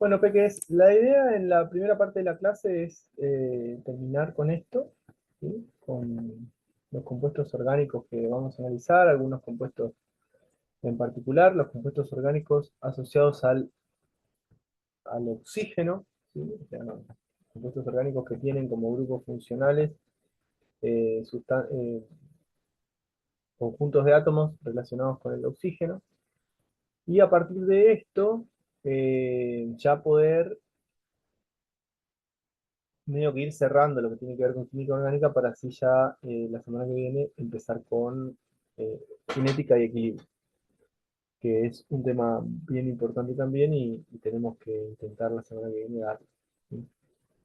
Bueno, Peques, la idea en la primera parte de la clase es terminar con esto, ¿sí? Con los compuestos orgánicos que vamos a analizar, algunos compuestos en particular, los compuestos orgánicos asociados al oxígeno, ¿sí? O sea, no, compuestos orgánicos que tienen como grupos funcionales eh, sustan- eh, conjuntos de átomos relacionados con el oxígeno, y a partir de esto ya poder medio que ir cerrando lo que tiene que ver con química orgánica para así ya la semana que viene empezar con eh, cinética y equilibrio, que es un tema bien importante también y tenemos que intentar la semana que viene darlo, ¿sí?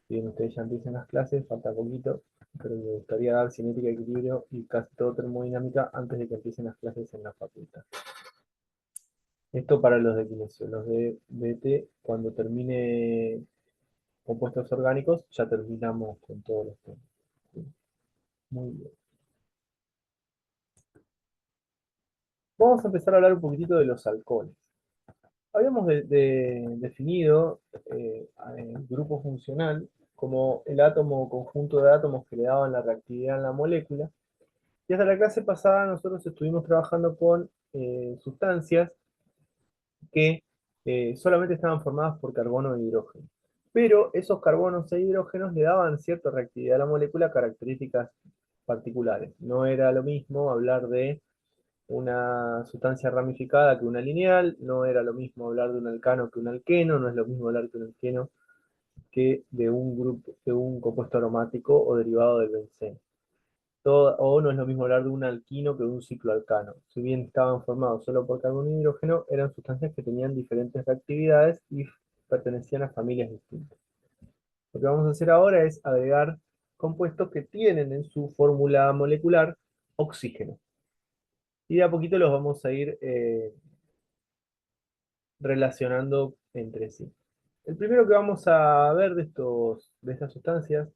Si bien ustedes ya empiezan las clases, falta poquito, pero me gustaría dar cinética y equilibrio y casi todo termodinámica antes de que empiecen las clases en la facultad. Esto para los de kinesio. Los de BT, cuando termine compuestos orgánicos, ya terminamos con todos los temas, ¿sí? Muy bien. Vamos a empezar a hablar un poquitito de los alcoholes. Habíamos definido el grupo funcional como el átomo o conjunto de átomos que le daban la reactividad en la molécula. Y hasta la clase pasada nosotros estuvimos trabajando con sustancias que solamente estaban formadas por carbono e hidrógeno. Pero esos carbonos e hidrógenos le daban cierta reactividad a la molécula, características particulares. No era lo mismo hablar de una sustancia ramificada que una lineal, no era lo mismo hablar de un alcano que un alqueno, no es lo mismo hablar de un alqueno que de un grupo, de un compuesto aromático o derivado del benceno. O no es lo mismo hablar de un alquino que de un cicloalcano. Si bien estaban formados solo por carbono y hidrógeno, eran sustancias que tenían diferentes reactividades y pertenecían a familias distintas. Lo que vamos a hacer ahora es agregar compuestos que tienen en su fórmula molecular oxígeno. Y de a poquito los vamos a ir relacionando entre sí. El primero que vamos a ver de estas sustancias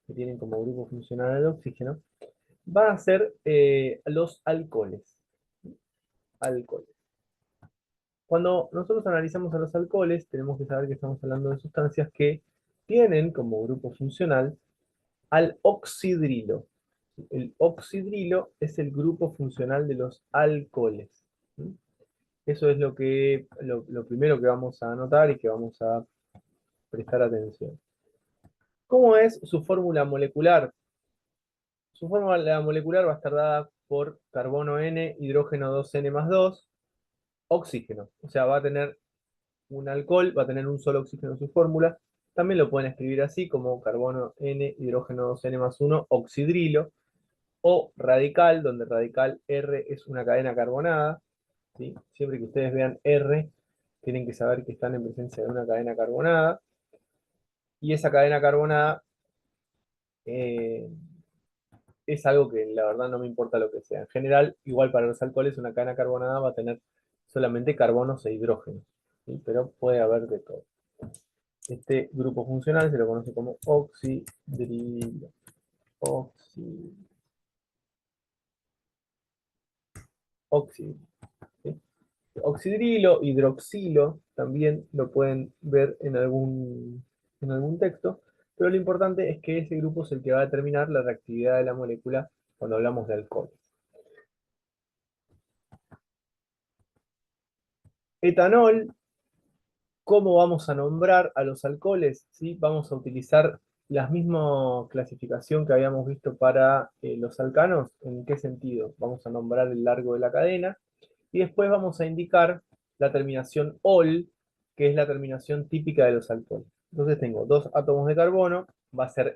que tienen como grupo funcional el oxígeno, van a ser los alcoholes. Alcoholes. Cuando nosotros analizamos a los alcoholes, tenemos que saber que estamos hablando de sustancias que tienen como grupo funcional al oxidrilo. El oxidrilo es el grupo funcional de los alcoholes. ¿Sí? Eso es lo primero que vamos a anotar y que vamos a prestar atención. ¿Cómo es su fórmula molecular? Su fórmula molecular va a estar dada por carbono N, hidrógeno 2N más 2, oxígeno. O sea, va a tener un alcohol, va a tener un solo oxígeno en su fórmula. También lo pueden escribir así como carbono N, hidrógeno 2N más 1, oxidrilo. O radical, donde radical R es una cadena carbonada, ¿sí? Siempre que ustedes vean R, tienen que saber que están en presencia de una cadena carbonada. Y esa cadena carbonada eh, es algo que la verdad no me importa lo que sea. En general, igual para los alcoholes, una cadena carbonada va a tener solamente carbonos e hidrógenos, ¿sí? Pero puede haber de todo. Este grupo funcional se lo conoce como oxidrilo. Oxidrilo. Oxidrilo, ¿sí? Oxidrilo, hidroxilo, también lo pueden ver en algún texto, pero lo importante es que ese grupo es el que va a determinar la reactividad de la molécula cuando hablamos de alcohol. Etanol, ¿cómo vamos a nombrar a los alcoholes? ¿Sí? Vamos a utilizar la misma clasificación que habíamos visto para los alcanos. ¿En qué sentido? Vamos a nombrar el largo de la cadena y después vamos a indicar la terminación ol, que es la terminación típica de los alcoholes. Entonces tengo dos átomos de carbono, va a ser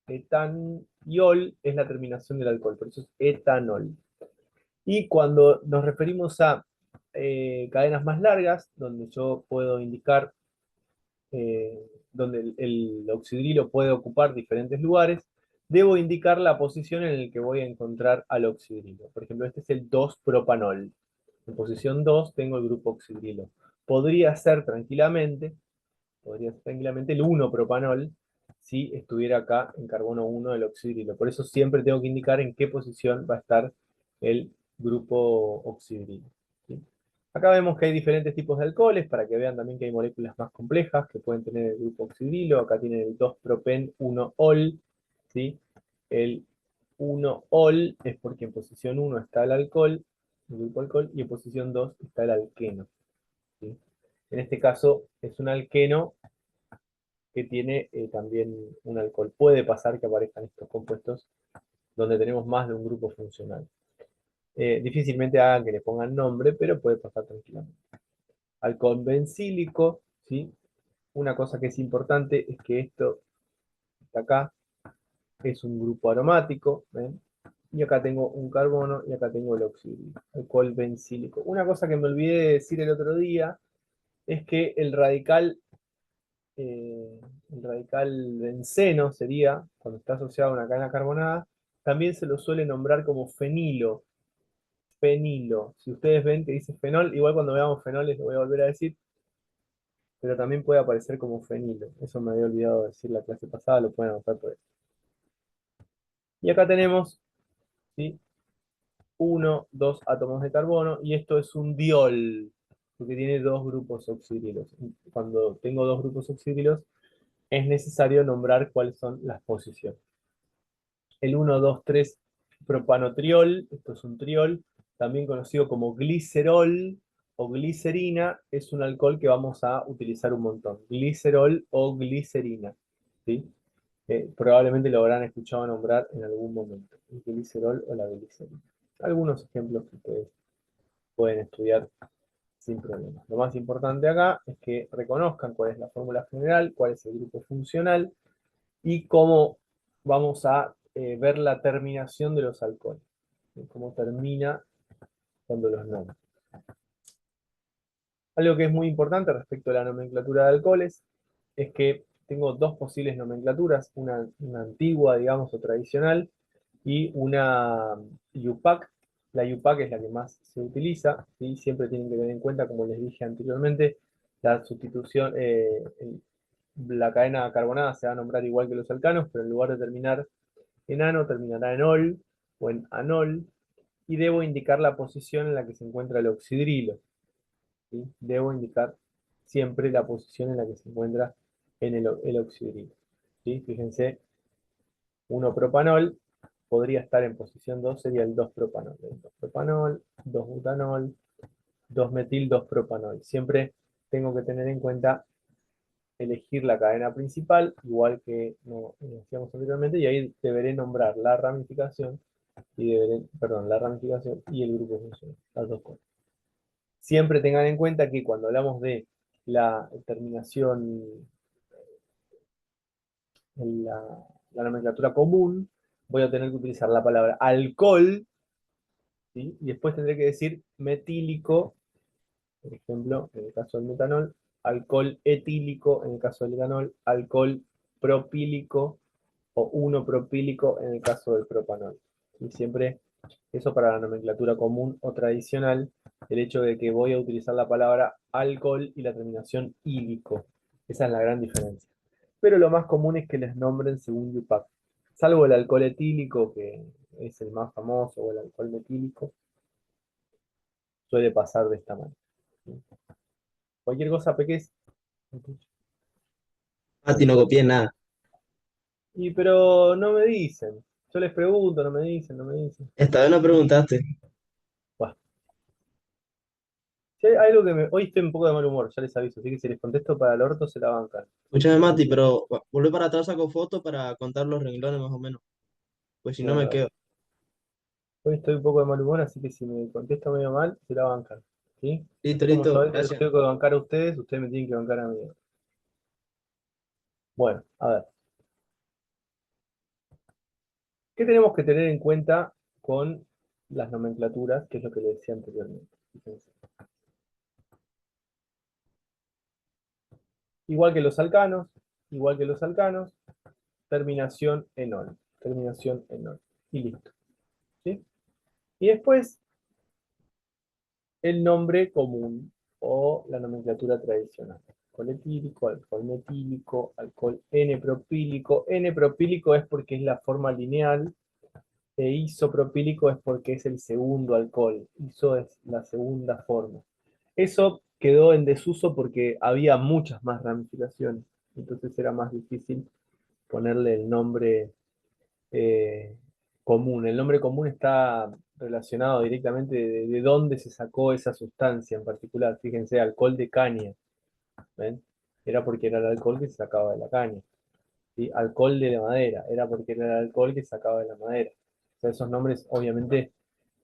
etan y ol es la terminación del alcohol, por eso es etanol. Y cuando nos referimos a cadenas más largas, donde yo puedo indicar, eh, donde el oxidrilo puede ocupar diferentes lugares, debo indicar la posición en la que voy a encontrar al oxidrilo. Por ejemplo, este es el 2-propanol. En posición 2 tengo el grupo oxidrilo. Podría ser tranquilamente, podría ser tranquilamente el 1-propanol si estuviera acá en carbono 1 del oxidrilo. Por eso siempre tengo que indicar en qué posición va a estar el grupo oxidrilo, ¿sí? Acá vemos que hay diferentes tipos de alcoholes, para que vean también que hay moléculas más complejas que pueden tener el grupo oxidrilo. Acá tienen el 2-propen-1-ol, ¿sí? El 1-ol es porque en posición 1 está el alcohol, el grupo alcohol, y en posición 2 está el alqueno, ¿sí? En este caso es un alqueno que tiene también un alcohol. Puede pasar que aparezcan estos compuestos donde tenemos más de un grupo funcional. Difícilmente hagan que le pongan nombre, pero puede pasar tranquilamente. Alcohol bencílico, ¿sí? Una cosa que es importante es que esto está acá, es un grupo aromático, ¿ven? Y acá tengo un carbono y acá tengo el oxígeno, alcohol bencílico. Una cosa que me olvidé de decir el otro día es que el radical benceno sería, cuando está asociado a una cadena carbonada, también se lo suele nombrar como fenilo. Fenilo. Si ustedes ven que dice fenol, igual cuando veamos fenoles lo voy a volver a decir, pero también puede aparecer como fenilo. Eso me había olvidado decir la clase pasada, lo pueden anotar por ahí. Y acá tenemos, ¿sí? Uno, dos átomos de carbono, y esto es un diol, porque tiene dos grupos oxidrilos. Cuando tengo dos grupos oxidrilos, es necesario nombrar cuáles son las posiciones. El 1, 2, 3 propanotriol, esto es un triol, también conocido como glicerol o glicerina, es un alcohol que vamos a utilizar un montón. Glicerol o glicerina, ¿sí? Probablemente lo habrán escuchado nombrar en algún momento, el glicerol o la glicerina. Algunos ejemplos que ustedes pueden estudiar sin problema. Lo más importante acá es que reconozcan cuál es la fórmula general, cuál es el grupo funcional y cómo vamos a ver la terminación de los alcoholes, cómo termina cuando los nombro. Algo que es muy importante respecto a la nomenclatura de alcoholes es que tengo dos posibles nomenclaturas, una antigua, digamos, o tradicional, y una UPAC. La UPAC es la que más se utiliza, y siempre tienen que tener en cuenta, como les dije anteriormente, la sustitución, la cadena carbonada se va a nombrar igual que los alcanos, pero en lugar de terminar en ano, terminará en ol o en anol, y debo indicar la posición en la que se encuentra el oxidrilo, ¿sí? Debo indicar siempre la posición en la que se encuentra en el oxidrilo, ¿sí? Fíjense, 1-propanol podría estar en posición 2, sería el 2-propanol. El 2-propanol, 2-butanol, 2-metil, 2-propanol. Siempre tengo que tener en cuenta elegir la cadena principal, igual que no decíamos anteriormente, y ahí deberé nombrar la ramificación perdón, la ramificación y el grupo funcional, las dos cosas. Siempre tengan en cuenta que cuando hablamos de la terminación en la nomenclatura común, voy a tener que utilizar la palabra alcohol, ¿sí? Y después tendré que decir metílico, por ejemplo, en el caso del metanol, alcohol etílico, en el caso del etanol, alcohol propílico o 1-propílico en el caso del propanol. Y siempre eso para la nomenclatura común o tradicional, el hecho de que voy a utilizar la palabra alcohol y la terminación ílico. Esa es la gran diferencia. Pero lo más común es que les nombren según UPAC. Salvo el alcohol etílico, que es el más famoso, o el alcohol metílico, suele pasar de esta manera. Cualquier cosa pequeña. Mati, no copié nada. Y pero no me dicen. Yo les pregunto, no me dicen, no me dicen. Esta vez no preguntaste. Bueno, si hay algo que me. Hoy estoy un poco de mal humor, ya les aviso, así que si les contesto para el orto se la bancan. Escúchame, Mati, pero vuelve para atrás, saco foto para contar los renglones más o menos. Pues si no Bueno, me dale. quedo. Hoy estoy un poco de mal humor, así que si me contesto medio mal, se la bancan. ¿Sí? Listo, Así como yo a listo, veces los gracias. tengo que bancar a ustedes me tienen que bancar a mí. Bueno, a ver. ¿Qué tenemos que tener en cuenta con las nomenclaturas? Que es lo que les decía anteriormente. Fíjense. Igual que los alcanos, igual que los alcanos, terminación en ol. Terminación en ol. Y listo. ¿Sí? Y después el nombre común o la nomenclatura tradicional. Alcohol etílico, alcohol metílico, alcohol N-propílico. N-propílico es porque es la forma lineal e isopropílico es porque es el segundo alcohol. Iso es la segunda forma. Eso quedó en desuso porque había muchas más ramificaciones, entonces era más difícil ponerle el nombre eh, común. El nombre común está relacionado directamente de dónde se sacó esa sustancia en particular. Fíjense, alcohol de caña, ¿ven? Era porque era el alcohol que se sacaba de la caña. ¿Sí? Alcohol de la madera, era porque era el alcohol que se sacaba de la madera. O sea, esos nombres obviamente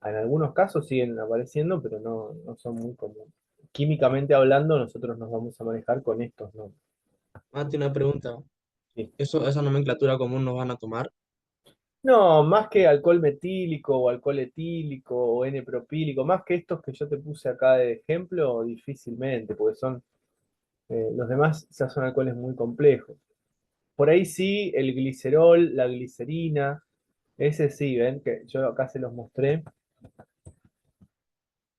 en algunos casos siguen apareciendo, pero no son muy comunes. Químicamente hablando, nosotros nos vamos a manejar con estos nombres. Mati, una pregunta. Sí. Esa nomenclatura común nos van a tomar. No, más que alcohol metílico o alcohol etílico o N-propílico, más que estos que yo te puse acá de ejemplo, difícilmente, porque los demás ya son alcoholes muy complejos. Por ahí sí, el glicerol, la glicerina, ese sí, ven, que yo acá se los mostré,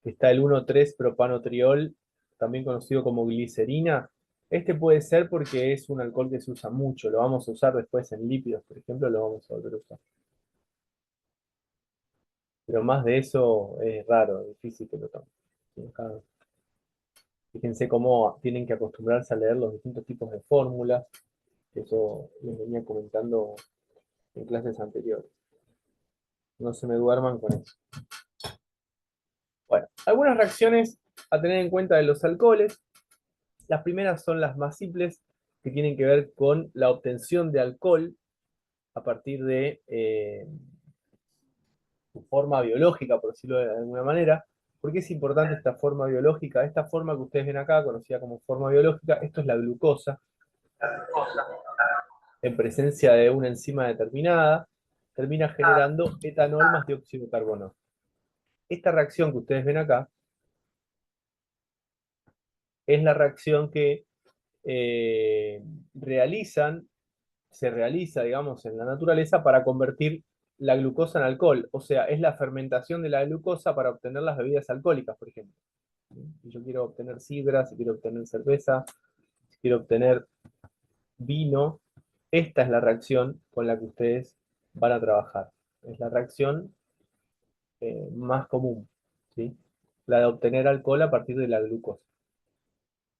que está el 1,3-propanotriol, también conocido como glicerina. Este puede ser porque es un alcohol que se usa mucho, lo vamos a usar después en lípidos, por ejemplo, lo vamos a volver a usar. Pero más de eso es raro, difícil que lo tomen. Acá, fíjense cómo tienen que acostumbrarse a leer los distintos tipos de fórmulas, que eso les venía comentando en clases anteriores. No se me duerman con eso. Bueno, algunas reacciones a tener en cuenta de los alcoholes. Las primeras son las más simples, que tienen que ver con la obtención de alcohol a partir de su forma biológica, por decirlo de alguna manera. ¿Por qué es importante esta forma biológica? Esta forma que ustedes ven acá, conocida como forma biológica, esto es la glucosa, en presencia de una enzima determinada, termina generando etanol más dióxido de carbono. Esta reacción que ustedes ven acá es la reacción que eh, realizan, se realiza, digamos, en la naturaleza para convertir la glucosa en alcohol. O sea, es la fermentación de la glucosa para obtener las bebidas alcohólicas, por ejemplo. Si yo quiero obtener sidra, si quiero obtener cerveza, si quiero obtener vino, esta es la reacción con la que ustedes van a trabajar. Es la reacción más común, ¿sí? La de obtener alcohol a partir de la glucosa.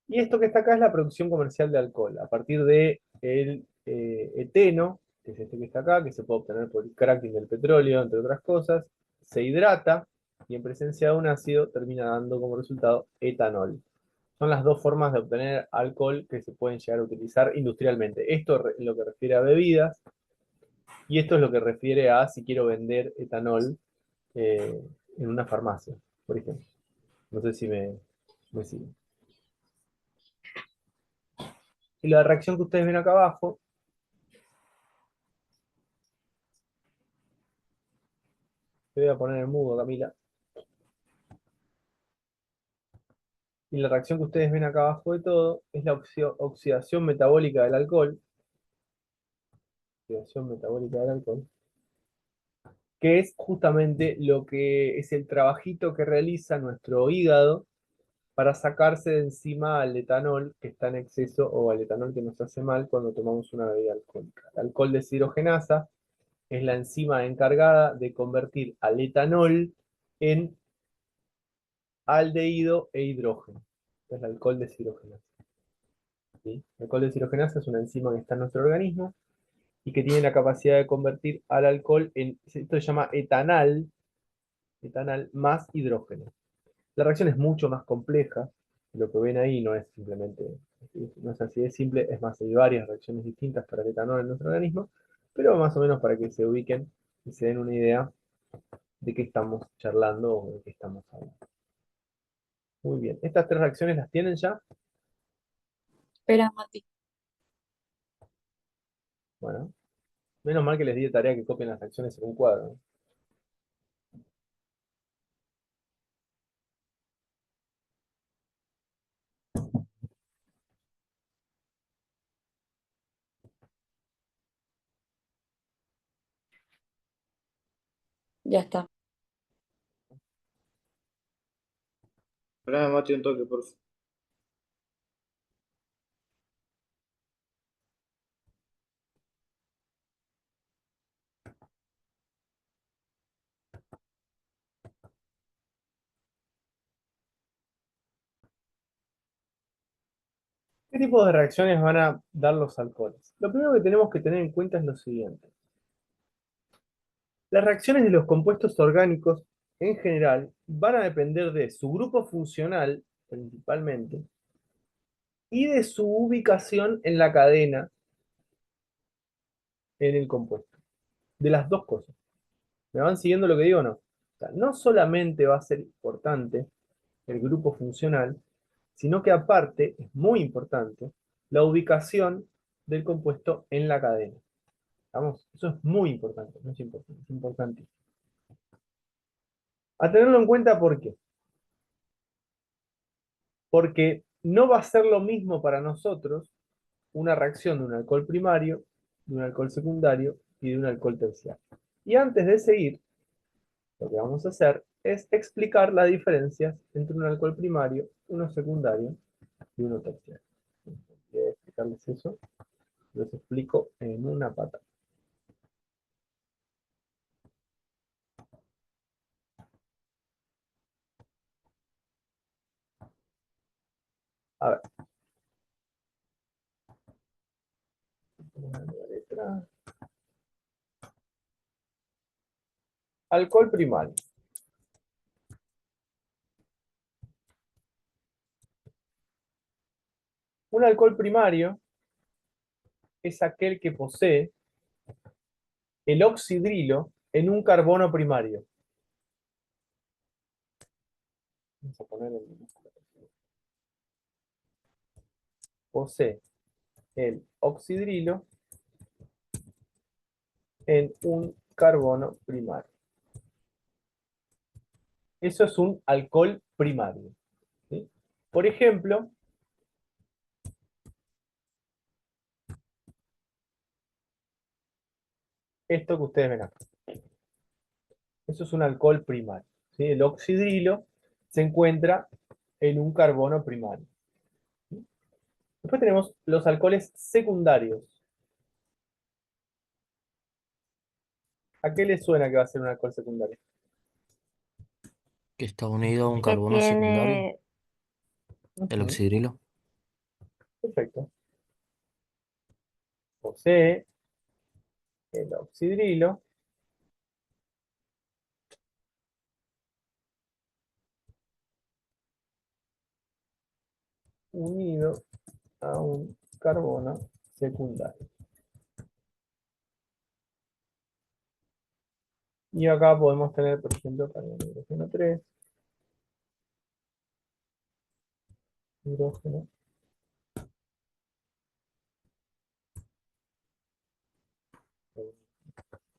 Y esto que está acá es la producción comercial de alcohol, a partir de el eteno, que es este que está acá, que se puede obtener por el cracking del petróleo, entre otras cosas, se hidrata y en presencia de un ácido termina dando como resultado etanol. Son las dos formas de obtener alcohol que se pueden llegar a utilizar industrialmente. Esto es lo que refiere a bebidas y esto es lo que refiere a si quiero vender etanol eh, en una farmacia, por ejemplo. No sé si me siguen. Y la reacción que ustedes ven acá abajo, te voy a poner en mudo, Camila. Y la reacción que ustedes ven acá abajo de todo es la oxidación metabólica del alcohol. Oxidación metabólica del alcohol. Que es justamente lo que es el trabajito que realiza nuestro hígado para sacarse de encima al etanol que está en exceso o al etanol que nos hace mal cuando tomamos una bebida alcohólica. El alcohol deshidrogenasa es la enzima encargada de convertir al etanol en aldehído e hidrógeno. Es el alcohol deshidrogenasa. ¿Sí? El alcohol deshidrogenasa es una enzima que está en nuestro organismo y que tiene la capacidad de convertir al alcohol en, esto se llama etanal, etanal más hidrógeno. La reacción es mucho más compleja, lo que ven ahí no es simplemente, no es así de simple, es más, hay varias reacciones distintas para el etanol en nuestro organismo, pero más o menos para que se ubiquen y se den una idea de qué estamos charlando o de qué estamos hablando. Muy bien, estas tres reacciones las tienen ya. Espera, Mati. Bueno, menos mal que les di de tarea que copien las reacciones en un cuadro, ¿no? Ya está. Espérame, Mati, un toque, por favor. ¿Qué tipo de reacciones van a dar los alcoholes? Lo primero que tenemos que tener en cuenta es lo siguiente. Las reacciones de los compuestos orgánicos en general van a depender de su grupo funcional, principalmente, y de su ubicación en la cadena en el compuesto. De las dos cosas. ¿Me van siguiendo lo que digo o no? O sea, no solamente va a ser importante el grupo funcional, sino que aparte es muy importante la ubicación del compuesto en la cadena. ¿Vamos? Eso es muy importante, no es importante, es importante. A tenerlo en cuenta, ¿por qué? Porque no va a ser lo mismo para nosotros una reacción de un alcohol primario, de un alcohol secundario y de un alcohol terciario. Y antes de seguir, lo que vamos a hacer es explicar las diferencias entre un alcohol primario, uno secundario y uno terciario. Voy a explicarles eso, los explico en una pata. A ver, alcohol primario. Un alcohol primario es aquel que posee el oxidrilo en un carbono primario. Vamos a poner el... Posee el oxidrilo en un carbono primario. Eso es un alcohol primario. ¿Sí? Por ejemplo, esto que ustedes ven acá. Eso es un alcohol primario. ¿Sí? El oxidrilo se encuentra en un carbono primario. ¿Sí? Después tenemos los alcoholes secundarios. ¿A qué les suena que va a ser un alcohol secundario? Que está unido a un Que carbono secundario, tiene, el Ujú, oxidrilo. perfecto. Posee el oxidrilo unido a un carbono secundario. Y acá podemos tener, por ejemplo, carbono hidrógeno 3, hidrógeno,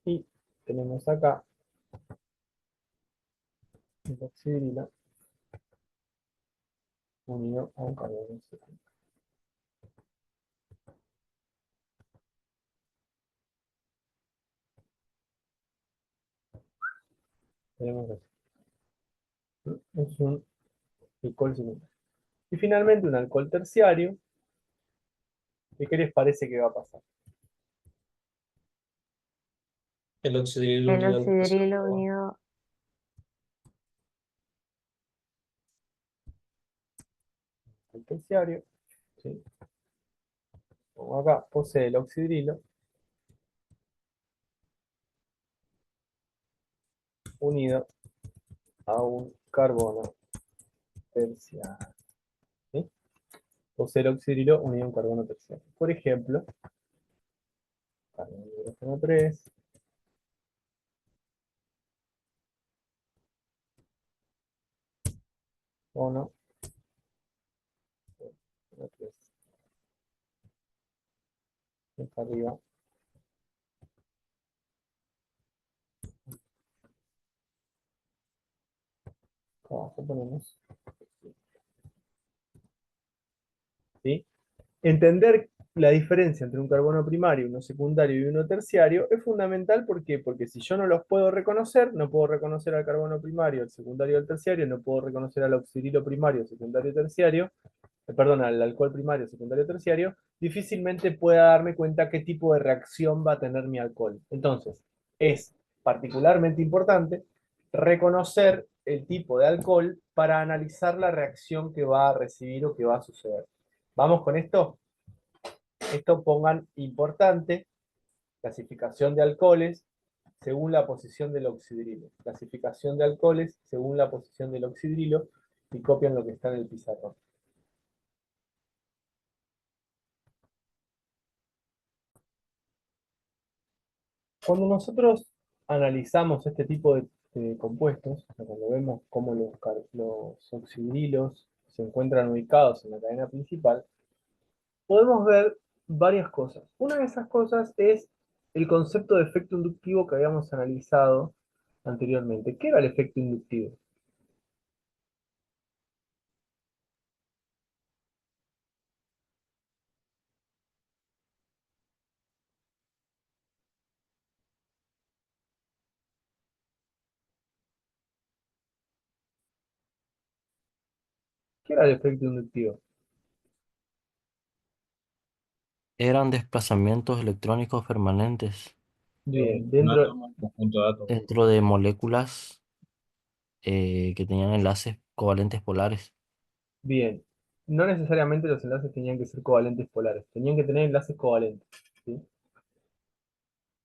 y tenemos acá el oxidrilo unido a un carbono secundario. Tenemos eso. Es un alcohol secundario. Y finalmente un alcohol terciario. ¿Y qué les parece que va a pasar? El oxidrilo el unido al oxidrilo oxidrilo. unido, El terciario, ¿sí? Como acá posee el oxidrilo unido a un carbono terciario. ¿Sí? Posee el oxidrilo unido a un carbono terciario. Por ejemplo, carbono hidrógeno 3, mono, 3, acá arriba, acá abajo ponemos, ¿sí? Entender la diferencia entre un carbono primario, uno secundario y uno terciario es fundamental. ¿Por qué? Porque si yo no los puedo reconocer, no puedo reconocer al carbono primario, al secundario, al terciario, no puedo reconocer al oxidrilo primario, secundario, terciario, perdón, al alcohol primario, secundario, terciario, difícilmente pueda darme cuenta qué tipo de reacción va a tener mi alcohol. Entonces, es particularmente importante reconocer el tipo de alcohol para analizar la reacción que va a recibir o que va a suceder. ¿Vamos con esto? Esto pongan importante, clasificación de alcoholes según la posición del oxidrilo. Clasificación de alcoholes según la posición del oxidrilo y copian lo que está en el pizarrón. Cuando nosotros analizamos este tipo de compuestos, o sea, cuando vemos cómo los oxidrilos se encuentran ubicados en la cadena principal, podemos ver varias cosas. Una de esas cosas es el concepto de efecto inductivo que habíamos analizado anteriormente. ¿Qué era el efecto inductivo? ¿Qué era el efecto inductivo? Eran desplazamientos electrónicos permanentes Bien, Un átomo, un conjunto de átomos. dentro de moléculas que tenían enlaces covalentes polares. bien. No necesariamente los enlaces tenían que ser covalentes polares, tenían que tener enlaces covalentes. ¿Sí?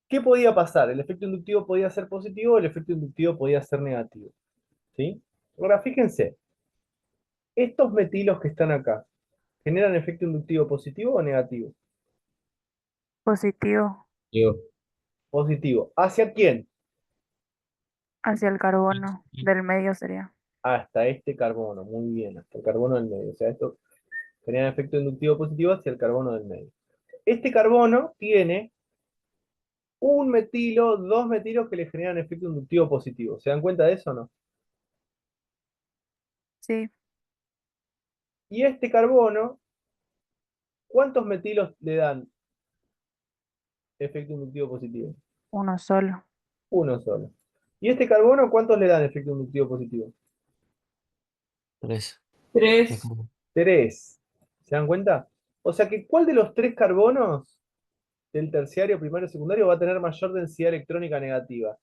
¿Qué podía pasar? El efecto inductivo podía ser positivo, el efecto inductivo podía ser negativo. ¿Sí? Ahora, fíjense, estos metilos que están acá, ¿generan efecto inductivo positivo o negativo? Positivo Digo, Positivo. ¿Hacia quién? hacia el carbono del medio sería. Hasta este carbono. Muy bien, hasta el carbono del medio. O sea, esto genera efecto inductivo positivo hacia el carbono del medio. Este carbono tiene un metilo, dos metilos que le generan efecto inductivo positivo. ¿Se dan cuenta de eso o no? Sí, Y este carbono, ¿cuántos metilos le dan efecto inductivo positivo? uno solo. Uno solo. ¿Y este carbono, cuántos le dan efecto inductivo positivo? Tres. Es Tres. como Tres. ¿Se dan cuenta? O sea que, ¿cuál de los tres carbonos del terciario, primario, secundario va a tener mayor densidad electrónica negativa?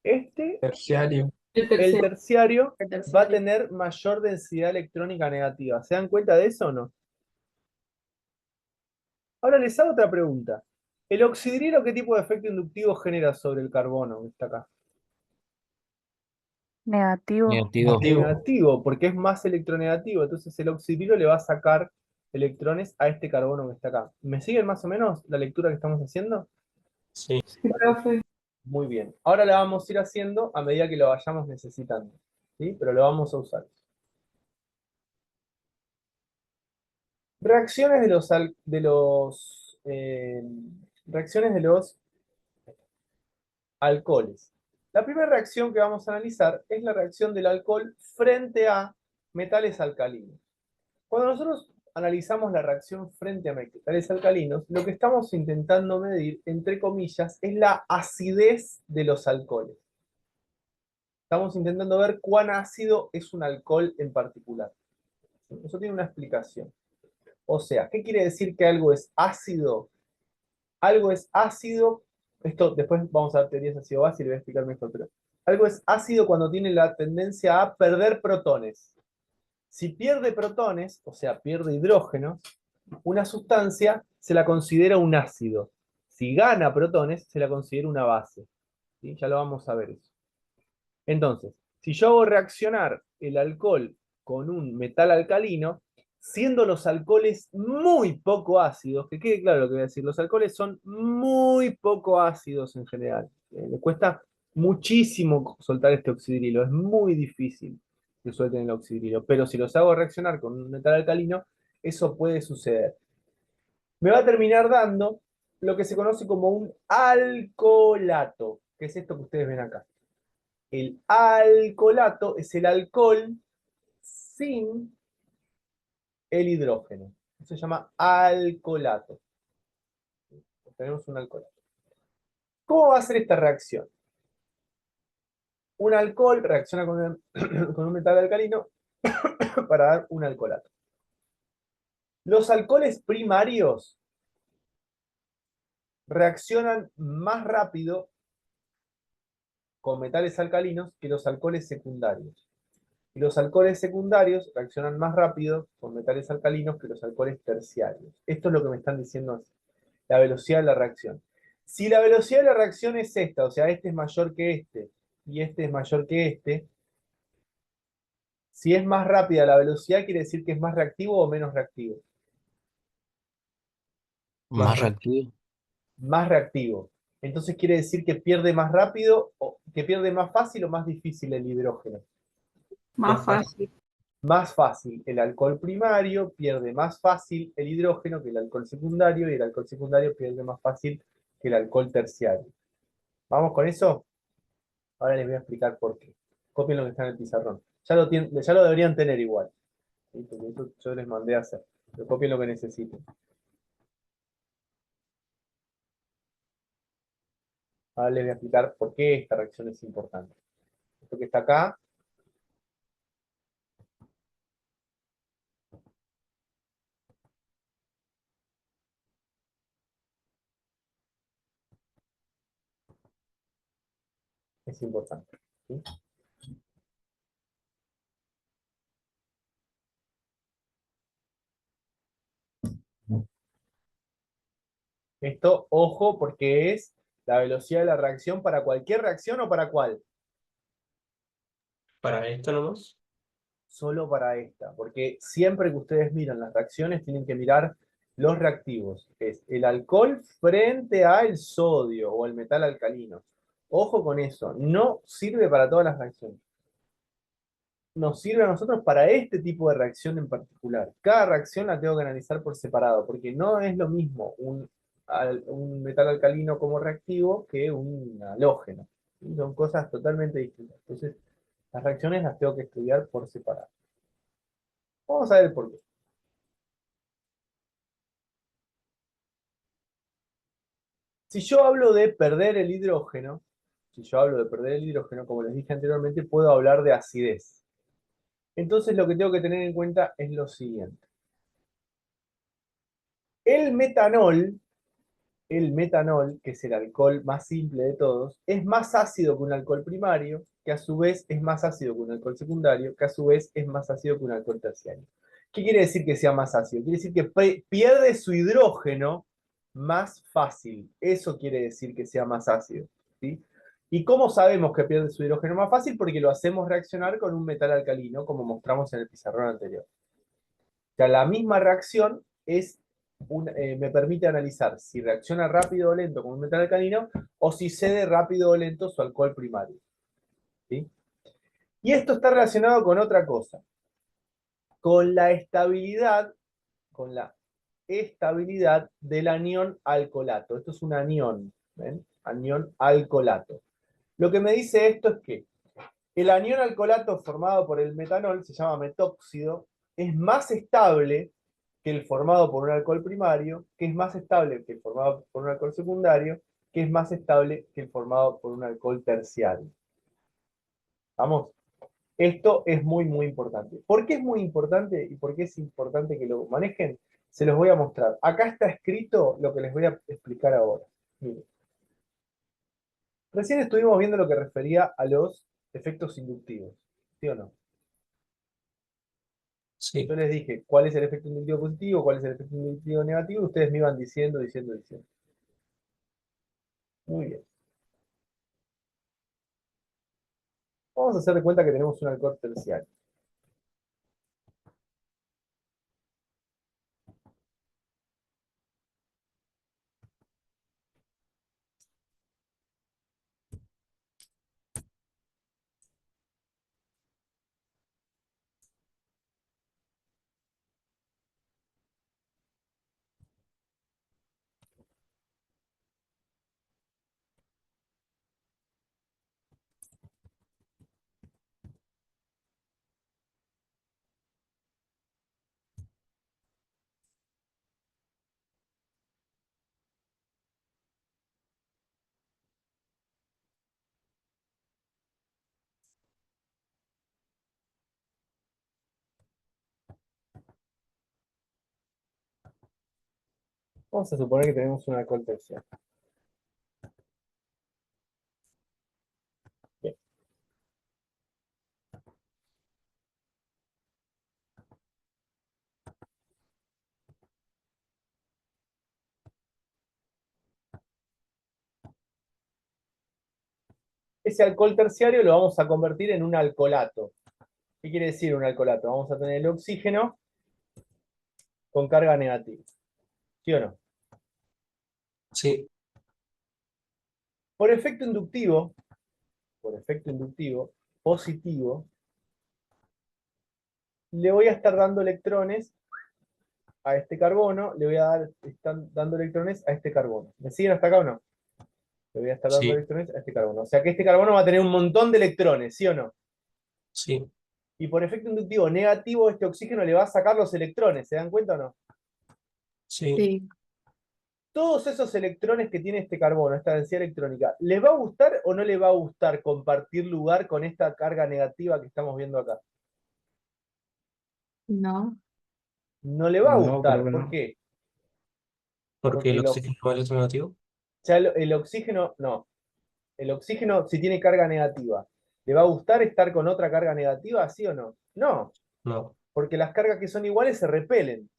Este, Terciario. el terciario, va a tener mayor densidad electrónica negativa. ¿Se dan cuenta de eso o no? Ahora les hago otra pregunta. ¿El oxidrilo qué tipo de efecto inductivo genera sobre el carbono que está acá? Negativo. negativo. Negativo, porque es más electronegativo. Entonces el oxidrilo le va a sacar electrones a este carbono que está acá. ¿Me siguen más o menos la lectura que estamos haciendo? Sí. Muy bien. Ahora la vamos a ir haciendo a medida que lo vayamos necesitando. ¿Sí? Pero lo vamos a usar. Reacciones reacciones de los alcoholes. La primera reacción que vamos a analizar es la reacción del alcohol frente a metales alcalinos. Cuando nosotros analizamos la reacción frente a metales alcalinos, lo que estamos intentando medir, entre comillas, es la acidez de los alcoholes. Estamos intentando ver cuán ácido es un alcohol en particular. Eso tiene una explicación. O sea, ¿qué quiere decir que algo es ácido? Algo es ácido, esto después vamos a ver teorías ácido-base y le voy a explicar mejor, pero algo es ácido cuando tiene la tendencia a perder protones. Si pierde protones, o sea, pierde hidrógenos, una sustancia se la considera un ácido. Si gana protones, se la considera una base. ¿Sí? Ya lo vamos a ver eso. Entonces, si yo hago reaccionar el alcohol con un metal alcalino, siendo los alcoholes muy poco ácidos, que quede claro lo que voy a decir, los alcoholes son muy poco ácidos en general. Le cuesta muchísimo soltar este oxidrilo, es muy difícil que suelten el oxidrilo, pero si los hago reaccionar con un metal alcalino, eso puede suceder. Me va a terminar dando lo que se conoce como un alcoholato, que es esto que ustedes ven acá. El alcoholato es el alcohol sin el hidrógeno. Eso se llama alcoholato. Tenemos un alcoholato. ¿Cómo va a ser esta reacción? Un alcohol reacciona con un metal alcalino para dar un alcoholato. Los alcoholes primarios reaccionan más rápido con metales alcalinos que los alcoholes secundarios. Y los alcoholes secundarios reaccionan más rápido con metales alcalinos que los alcoholes terciarios. Esto es lo que me están diciendo así, la velocidad de la reacción. Si la velocidad de la reacción es esta, o sea, este es mayor que este y este es mayor que este, si es más rápida la velocidad, quiere decir que es más reactivo o menos reactivo. Más reactivo. Más reactivo. Entonces quiere decir que pierde más rápido, o que pierde más fácil o más difícil el hidrógeno. Más fácil. Más fácil. El alcohol primario pierde más fácil el hidrógeno que el alcohol secundario y el alcohol secundario pierde más fácil que el alcohol terciario. ¿Vamos con eso? Ahora les voy a explicar por qué. Copien lo que está en el pizarrón. Ya lo deberían tener igual. ¿Sí? Porque eso yo les mandé a hacer. Pero copien lo que necesiten. Ahora les voy a explicar por qué esta reacción es importante. Esto que está acá es importante. ¿Sí? Esto, ojo, porque es la velocidad de la reacción para cualquier reacción o para cuál. Para esto nomás. Solo para esta, porque siempre que ustedes miran las reacciones tienen que mirar los reactivos. Es el alcohol frente al sodio o el metal alcalino. Ojo con eso, no sirve para todas las reacciones. Nos sirve a nosotros para este tipo de reacción en particular. Cada reacción la tengo que analizar por separado, porque no es lo mismo un metal alcalino como reactivo que un halógeno. ¿Sí? Son cosas totalmente distintas. Entonces, las reacciones las tengo que estudiar por separado. Vamos a ver por qué. Si yo hablo de perder el hidrógeno, como les dije anteriormente, puedo hablar de acidez. Entonces lo que tengo que tener en cuenta es lo siguiente. El metanol, que es el alcohol más simple de todos, es más ácido que un alcohol primario, que a su vez es más ácido que un alcohol secundario, que a su vez es más ácido que un alcohol terciario. ¿Qué quiere decir que sea más ácido? Quiere decir que pierde su hidrógeno más fácil. Eso quiere decir que sea más ácido. ¿Sí? ¿Y cómo sabemos que pierde su hidrógeno más fácil? Porque lo hacemos reaccionar con un metal alcalino, como mostramos en el pizarrón anterior. O sea, la misma reacción me permite analizar si reacciona rápido o lento con un metal alcalino o si cede rápido o lento su alcohol primario. ¿Sí? Y esto está relacionado con otra cosa, con la estabilidad del anión alcoholato. Esto es un anión, ¿ven? Anión alcoholato. Lo que me dice esto es que el anión alcoholato formado por el metanol, se llama metóxido, es más estable que el formado por un alcohol primario, que es más estable que el formado por un alcohol secundario, que es más estable que el formado por un alcohol terciario. ¿Vamos? Esto es muy, muy importante. ¿Por qué es muy importante y por qué es importante que lo manejen? Se los voy a mostrar. Acá está escrito lo que les voy a explicar ahora. Miren. Recién estuvimos viendo lo que refería a los efectos inductivos. ¿Sí o no? Sí. Yo les dije cuál es el efecto inductivo positivo, cuál es el efecto inductivo negativo, y ustedes me iban diciendo. Muy bien. Vamos a hacer de cuenta que tenemos un alcohol terciario. Vamos a suponer que tenemos un alcohol terciario. Bien. ese alcohol terciario lo vamos a convertir en un alcoholato. ¿Qué quiere decir un alcoholato? Vamos a tener el oxígeno con carga negativa. ¿Sí o no? Sí, Por efecto inductivo, positivo, le voy a estar dando electrones a este carbono, le voy a dar, están dando electrones a este carbono. ¿Me siguen hasta acá o no? Le voy a estar dando sí, electrones a este carbono. O sea que este carbono va a tener un montón de electrones, ¿sí o no? sí, Y por efecto inductivo negativo, este oxígeno le va a sacar los electrones, ¿se dan cuenta o no? sí. Sí. Todos esos electrones que tiene este carbono, esta densidad electrónica, ¿les va a gustar o no le va a gustar compartir lugar con esta carga negativa que estamos viendo acá? No. No le va a No, creo gustar. que ¿Por no. qué? Porque el Porque oxígeno es electronegativo. ya el oxígeno, no. El oxígeno, si tiene carga negativa, ¿le va a gustar estar con otra carga negativa, sí o no? No, No, porque las cargas que son iguales se repelen.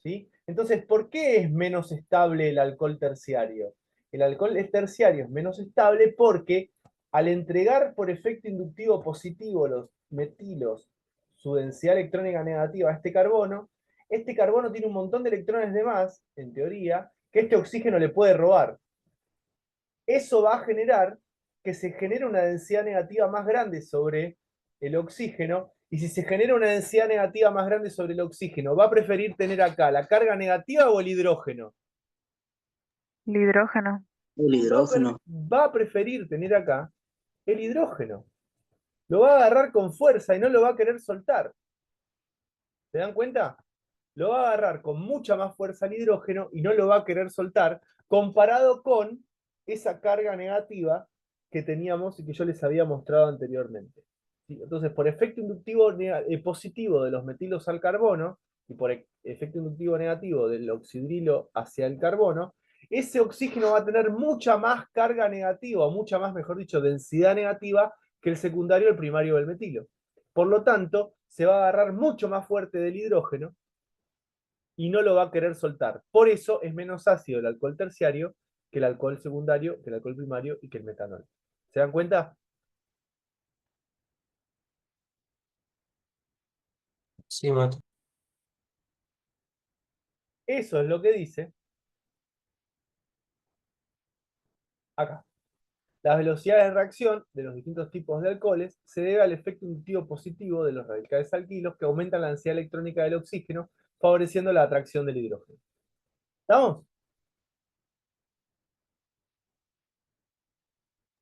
¿Sí? Entonces, ¿por qué es menos estable el alcohol terciario? El alcohol terciario es menos estable porque al entregar por efecto inductivo positivo los metilos su densidad electrónica negativa a este carbono tiene un montón de electrones de más, en teoría, que este oxígeno le puede robar. Eso va a generar que se genere una densidad negativa más grande sobre el oxígeno, y si se genera una densidad negativa más grande sobre el oxígeno, ¿va a preferir tener acá la carga negativa o el hidrógeno? El hidrógeno. El hidrógeno. Va a preferir tener acá el hidrógeno. Lo va a agarrar con fuerza y no lo va a querer soltar. ¿Se dan cuenta? Lo va a agarrar con mucha más fuerza el hidrógeno y no lo va a querer soltar, comparado con esa carga negativa que teníamos y que yo les había mostrado anteriormente. ¿Sí? Entonces, por efecto inductivo positivo de los metilos al carbono y por efecto inductivo negativo del oxidrilo hacia el carbono, ese oxígeno va a tener mucha más carga negativa, o mucha más, mejor dicho, densidad negativa que el secundario, el primario del metilo. Por lo tanto, se va a agarrar mucho más fuerte del hidrógeno y no lo va a querer soltar. Por eso es menos ácido el alcohol terciario que el alcohol secundario, que el alcohol primario y que el metanol. ¿Se dan cuenta? sí, mate. Eso es lo que dice acá. Las velocidades de reacción de los distintos tipos de alcoholes se debe al efecto inductivo positivo de los radicales alquilos que aumentan la densidad electrónica del oxígeno, favoreciendo la atracción del hidrógeno. ¿Estamos?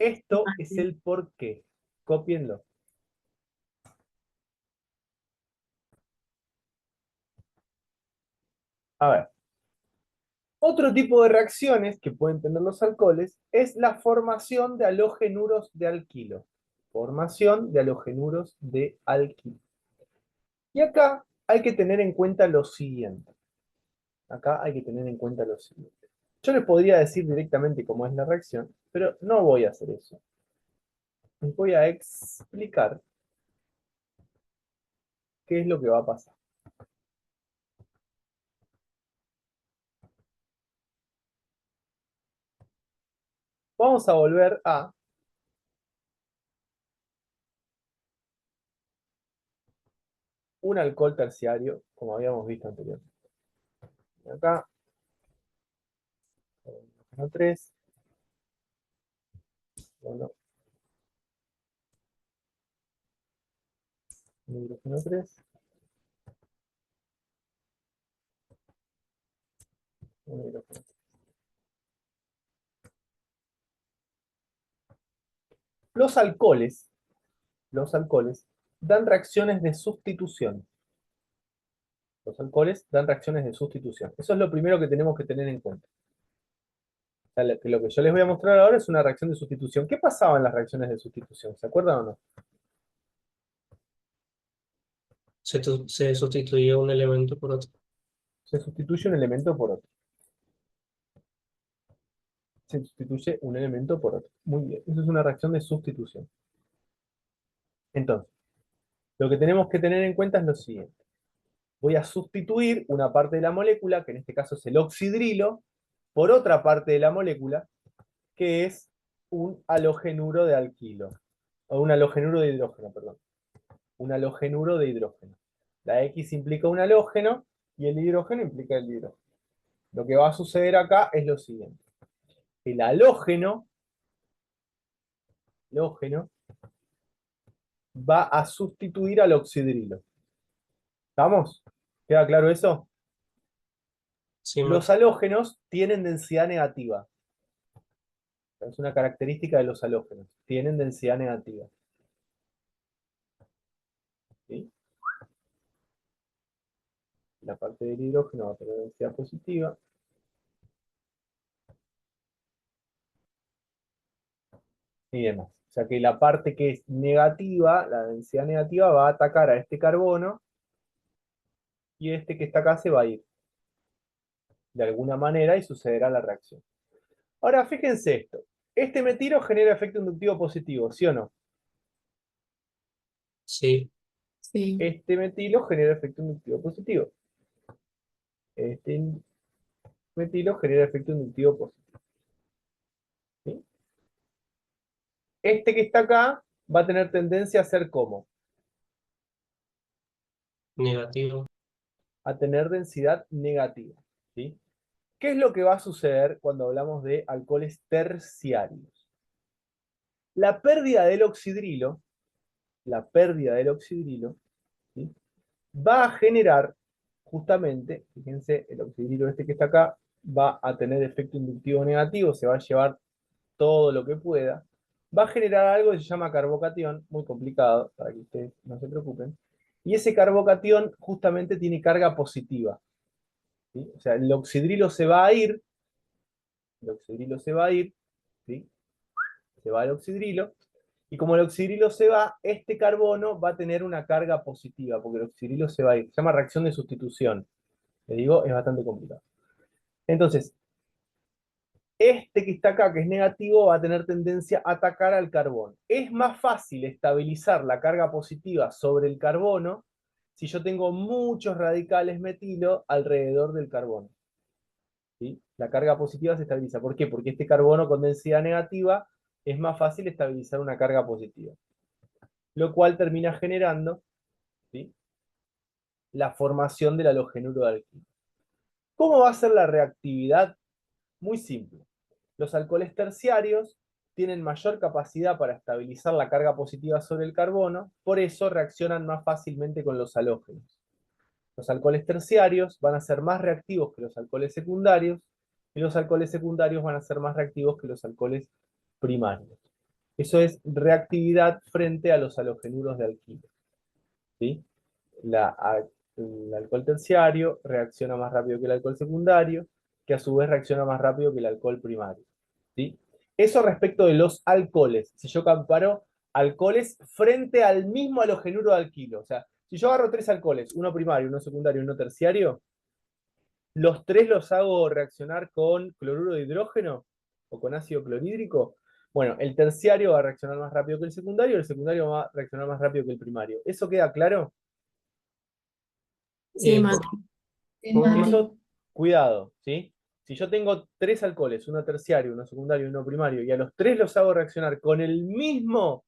Esto es Así. el porqué. Cópienlo. A ver. Otro tipo de reacciones que pueden tener los alcoholes es la formación de halogenuros de alquilo. Formación de halogenuros de alquilo. Y acá hay que tener en cuenta lo siguiente. Acá hay que tener en cuenta lo siguiente. Yo les podría decir directamente cómo es la reacción, pero no voy a hacer eso. Les voy a explicar qué es lo que va a pasar. Vamos a volver a un alcohol terciario, como habíamos visto anteriormente. Acá, 3, bueno, hidrógeno 3, hidrógeno 3. Los alcoholes dan reacciones de sustitución. Los alcoholes dan reacciones de sustitución. Eso es lo primero que tenemos que tener en cuenta. O sea, lo que yo les voy a mostrar ahora es una reacción de sustitución. ¿Qué pasaba en las reacciones de sustitución? ¿Se acuerdan o no? Se sustituye un elemento por otro. Se sustituye un elemento por otro. Se sustituye un elemento por otro. Muy bien. Eso es una reacción de sustitución. Entonces, lo que tenemos que tener en cuenta es lo siguiente. Voy a sustituir una parte de la molécula, que en este caso es el oxidrilo, por otra parte de la molécula, que es un halogenuro de alquilo. O un halogenuro de hidrógeno, perdón. Un halogenuro de hidrógeno. La X implica un halógeno y el hidrógeno implica el hidrógeno. Lo que va a suceder acá es lo siguiente. El halógeno va a sustituir al oxidrilo. ¿Estamos? ¿Queda claro eso? Sí, Los Mati. halógenos tienen densidad negativa. Es una característica de los halógenos. Tienen densidad negativa. ¿Sí? La parte del hidrógeno va a tener densidad positiva. Y demás. O sea que la parte que es negativa, la densidad negativa, va a atacar a este carbono y este que está acá se va a ir de alguna manera y sucederá la reacción. Ahora, fíjense esto. Este metilo genera efecto inductivo positivo, ¿sí o no? Sí, Sí. Este metilo genera efecto inductivo positivo. Este metilo genera efecto inductivo positivo. ¿Sí? Este que está acá va a tener tendencia a ser como, negativo. a tener densidad negativa. ¿Sí? ¿Qué es lo que va a suceder cuando hablamos de alcoholes terciarios? La pérdida del oxidrilo, ¿sí? Va a generar, justamente, fíjense, el oxidrilo este que está acá, va a tener efecto inductivo negativo, se va a llevar todo lo que pueda, va a generar algo que se llama carbocatión, muy complicado, para que ustedes no se preocupen, y ese carbocatión justamente tiene carga positiva, ¿sí? O sea, el oxidrilo se va a ir, ¿sí? Se va el oxidrilo, y como el oxidrilo se va, este carbono va a tener una carga positiva, porque el oxidrilo se va a ir. Se llama reacción de sustitución. Le digo, es bastante complicado. Entonces, este que está acá, que es negativo, va a tener tendencia a atacar al carbono. Es más fácil estabilizar la carga positiva sobre el carbono si yo tengo muchos radicales metilo alrededor del carbono. ¿Sí? La carga positiva se estabiliza. ¿Por qué? Porque este carbono con densidad negativa es más fácil estabilizar una carga positiva. Lo cual termina generando, ¿sí?, la formación del halogenuro de alquilo. ¿Cómo va a ser la reactividad? Muy simple. Los alcoholes terciarios tienen mayor capacidad para estabilizar la carga positiva sobre el carbono, por eso reaccionan más fácilmente con los halógenos. Los alcoholes terciarios van a ser más reactivos que los alcoholes secundarios, y los alcoholes secundarios van a ser más reactivos que los alcoholes primarios. Eso es reactividad frente a los halogenuros de alquilo. ¿Sí? El alcohol terciario reacciona más rápido que el alcohol secundario, que a su vez reacciona más rápido que el alcohol primario. ¿Sí? Eso respecto de los alcoholes. Si yo comparo alcoholes frente al mismo halogenuro de alquilo. O sea, si yo agarro 3 alcoholes, uno primario, uno secundario y uno terciario, los 3 los hago reaccionar con cloruro de hidrógeno o con ácido clorhídrico. Bueno, el terciario va a reaccionar más rápido que el secundario va a reaccionar más rápido que el primario. ¿Eso queda claro? Sí, Por- Mati. Sí, Mati. Eso, cuidado, ¿sí? Si yo tengo 3 alcoholes, uno terciario, uno secundario y uno primario, y a los 3 los hago reaccionar con el mismo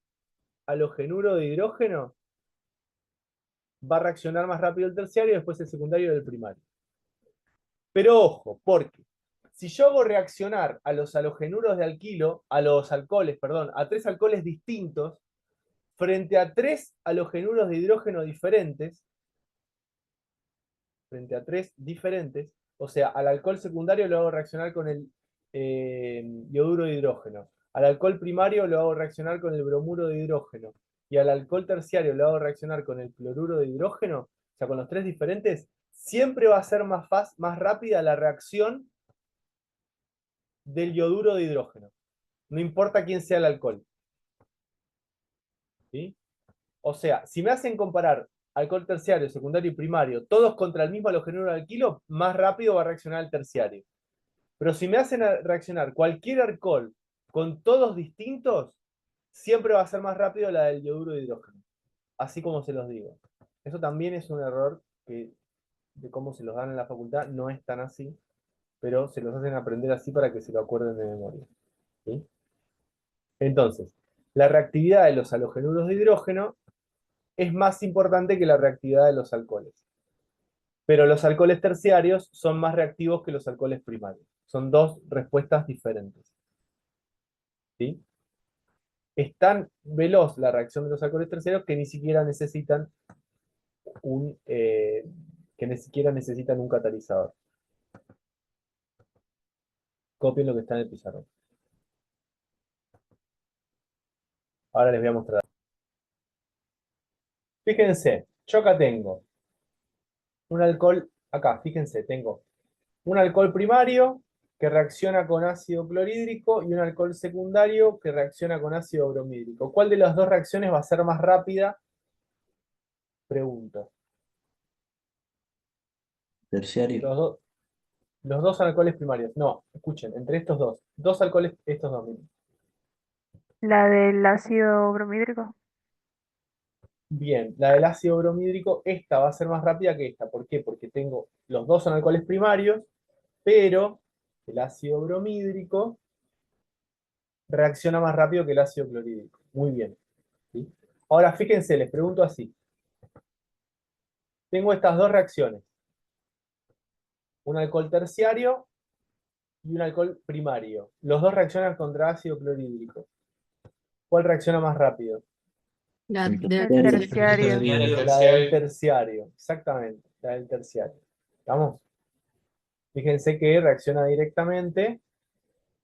halogenuro de hidrógeno, va a reaccionar más rápido el terciario y después el secundario del primario. Pero ojo, porque si yo hago reaccionar a los halogenuros de alquilo, a los alcoholes, perdón, a 3 alcoholes distintos, frente a 3 halogenuros de hidrógeno diferentes, o sea, al alcohol secundario lo hago reaccionar con el yoduro de hidrógeno, al alcohol primario lo hago reaccionar con el bromuro de hidrógeno, y al alcohol terciario lo hago reaccionar con el cloruro de hidrógeno, o sea, con los 3 diferentes, siempre va a ser más rápida la reacción del yoduro de hidrógeno. No importa quién sea el alcohol. ¿Sí? O sea, si me hacen comparar alcohol terciario, secundario y primario, todos contra el mismo halogenuro de alquilo, más rápido va a reaccionar el terciario. Pero si me hacen reaccionar cualquier alcohol con todos distintos, siempre va a ser más rápido la del yoduro de hidrógeno. Así como se los digo. Eso también es un error que, de cómo se los dan en la facultad, no es tan así, pero se los hacen aprender así para que se lo acuerden de memoria. ¿Sí? Entonces, la reactividad de los halogenuros de hidrógeno es más importante que la reactividad de los alcoholes. Pero los alcoholes terciarios son más reactivos que los alcoholes primarios. Son dos respuestas diferentes. ¿Sí? Es tan veloz la reacción de los alcoholes terciarios que ni siquiera necesitan un catalizador. Copien lo que está en el pizarrón. Ahora les voy a mostrar. Fíjense, yo acá tengo un alcohol, acá, fíjense, tengo un alcohol primario que reacciona con ácido clorhídrico y un alcohol secundario que reacciona con ácido bromídrico. ¿Cuál de las dos reacciones va a ser más rápida? Pregunto. Terciario. Los dos son alcoholes primarios. No, escuchen, entre estos dos. Dos alcoholes, estos dos mismos. La del ácido bromídrico. Bien, la del ácido bromídrico, esta va a ser más rápida que esta. ¿Por qué? Porque los dos son alcoholes primarios, pero el ácido bromídrico reacciona más rápido que el ácido clorhídrico. Muy bien. ¿Sí? Ahora, fíjense, les pregunto así. Tengo estas dos reacciones. Un alcohol terciario y un alcohol primario. Los dos reaccionan contra ácido clorhídrico. ¿Cuál reacciona más rápido? La El del El terciario. terciario. La del terciario, exactamente, la del terciario. ¿Estamos? Fíjense que reacciona directamente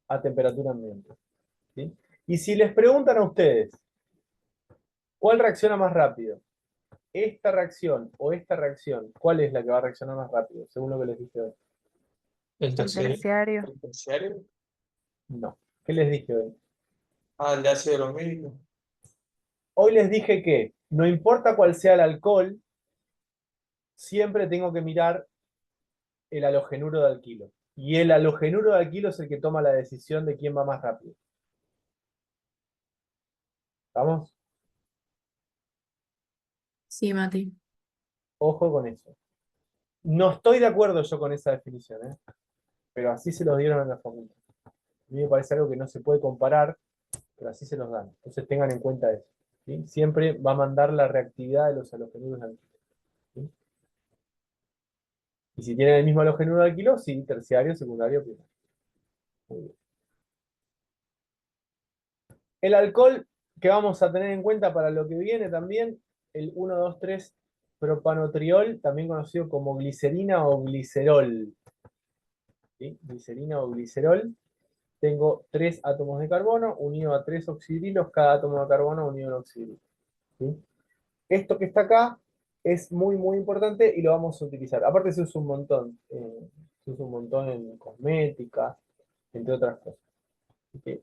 a temperatura ambiente. ¿Sí? Y si les preguntan a ustedes, ¿cuál reacciona más rápido? ¿Esta reacción o esta reacción? ¿Cuál es la que va a reaccionar más rápido? Según lo que les dije hoy. El El terciario. terciario. ¿El terciario? No. ¿Qué les dije hoy? Ah, el de ácido bromídico. Hoy les dije que no importa cuál sea el alcohol, siempre tengo que mirar el halogenuro de alquilo. Y el halogenuro de alquilo es el que toma la decisión de quién va más rápido. ¿Vamos? Sí, Mati. Ojo con eso. No estoy de acuerdo yo con esa definición, ¿eh? Pero así se los dieron en la facultad. A mí me parece algo que no se puede comparar, pero así se los dan. Entonces tengan en cuenta eso. ¿Sí? Siempre va a mandar la reactividad de los halogenuros de alquilo. ¿Sí? Y si tienen el mismo halogenuro de alquilo, sí, terciario, secundario, primario. Muy bien. El alcohol que vamos a tener en cuenta para lo que viene también, el 1,2,3 propanotriol, también conocido como glicerina o glicerol. ¿Sí? Glicerina o glicerol. Tengo 3 átomos de carbono unido a 3 oxidrilos, cada átomo de carbono unido a un oxidrilo. ¿Sí? Esto que está acá es muy, muy importante y lo vamos a utilizar. Aparte se usa un montón. Se usa un montón en cosmética, entre otras cosas. Así que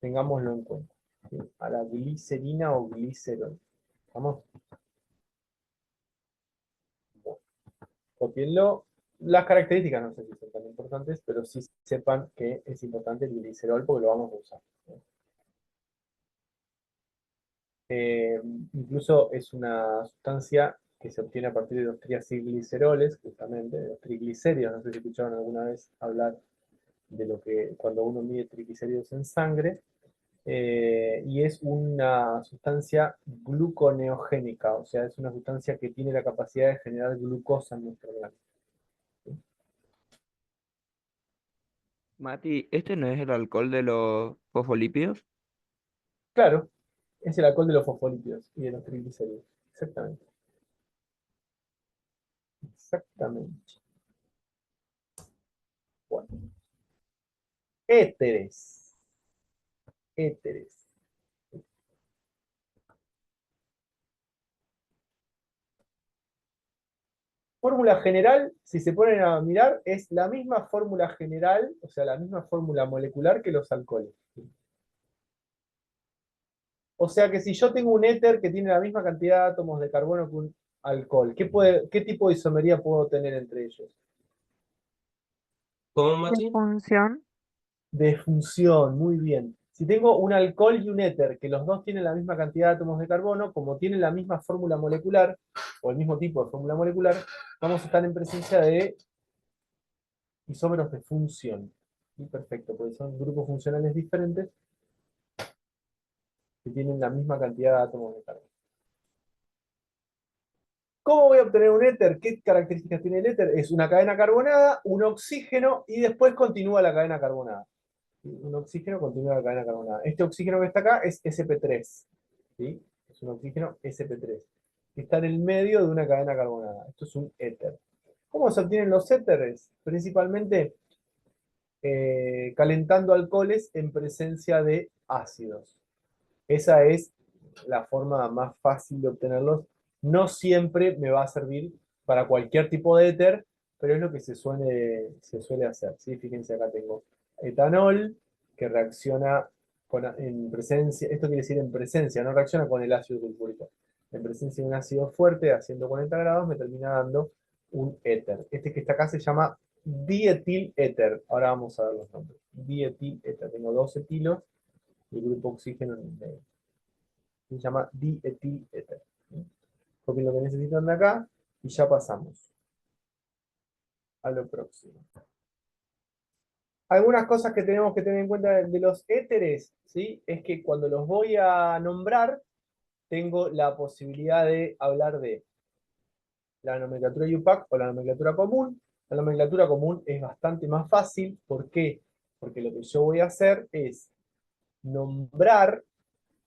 tengámoslo en cuenta. ¿Sí? A la glicerina o glicerol. ¿Vamos? Bueno, copienlo. Las características no sé si son tan importantes, pero sí sepan que es importante el glicerol porque lo vamos a usar. Incluso es una sustancia que se obtiene a partir de los triacilgliceroles, justamente, de los triglicéridos. No sé si escucharon alguna vez hablar de lo que cuando uno mide triglicéridos en sangre. Y es una sustancia gluconeogénica, o sea, es una sustancia que tiene la capacidad de generar glucosa en nuestro organismo. Mati, ¿este no es el alcohol de los fosfolípidos? Claro, es el alcohol de los fosfolípidos y de los triglicéridos. Exactamente. Exactamente. Bueno. Éteres. Éteres. Fórmula general, si se ponen a mirar, es la misma fórmula general, o sea, la misma fórmula molecular que los alcoholes. O sea que si yo tengo un éter que tiene la misma cantidad de átomos de carbono que un alcohol, ¿qué tipo de isomería puedo tener entre ellos? ¿Cómo, De Mati? función. De función, muy bien. Si tengo un alcohol y un éter, que los dos tienen la misma cantidad de átomos de carbono, como tienen la misma fórmula molecular, o el mismo tipo de fórmula molecular, vamos a estar en presencia de isómeros de función. Y perfecto, porque son grupos funcionales diferentes, que tienen la misma cantidad de átomos de carbono. ¿Cómo voy a obtener un éter? ¿Qué características tiene el éter? Es una cadena carbonada, un oxígeno y después continúa la cadena carbonada. Un oxígeno continúa la cadena carbonada. Este oxígeno que está acá es sp3. ¿Sí? Es un oxígeno sp3. Que está en el medio de una cadena carbonada. Esto es un éter. ¿Cómo se obtienen los éteres? Principalmente calentando alcoholes en presencia de ácidos. Esa es la forma más fácil de obtenerlos. No siempre me va a servir para cualquier tipo de éter, pero es lo que se suele hacer. ¿Sí? Fíjense, acá tengo etanol que reacciona en presencia, esto quiere decir en presencia, no reacciona con el ácido sulfúrico. En presencia de un ácido fuerte a 140 grados me termina dando un éter. Este que está acá se llama dietiléter. Ahora vamos a ver los nombres. Dietiléter. Tengo dos etilos y el grupo oxígeno en el medio. Se llama dietiléter. Copien lo que necesitan de acá y ya pasamos a lo próximo. Algunas cosas que tenemos que tener en cuenta de los éteres, ¿sí? Es que cuando los voy a nombrar, tengo la posibilidad de hablar de la nomenclatura IUPAC o la nomenclatura común. La nomenclatura común es bastante más fácil. ¿Por qué? Porque lo que yo voy a hacer es nombrar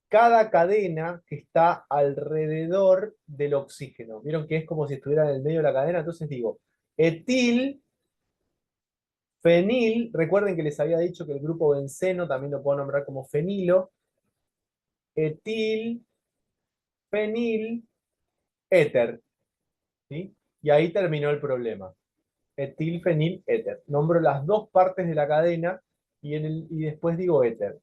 cada cadena que está alrededor del oxígeno. ¿Vieron que es como si estuviera en el medio de la cadena? Entonces digo, etil, fenil, recuerden que les había dicho que el grupo benceno también lo puedo nombrar como fenilo, etil, fenil, éter. ¿Sí? Y ahí terminó el problema. Etil, fenil, éter. Nombro las dos partes de la cadena y después digo éter.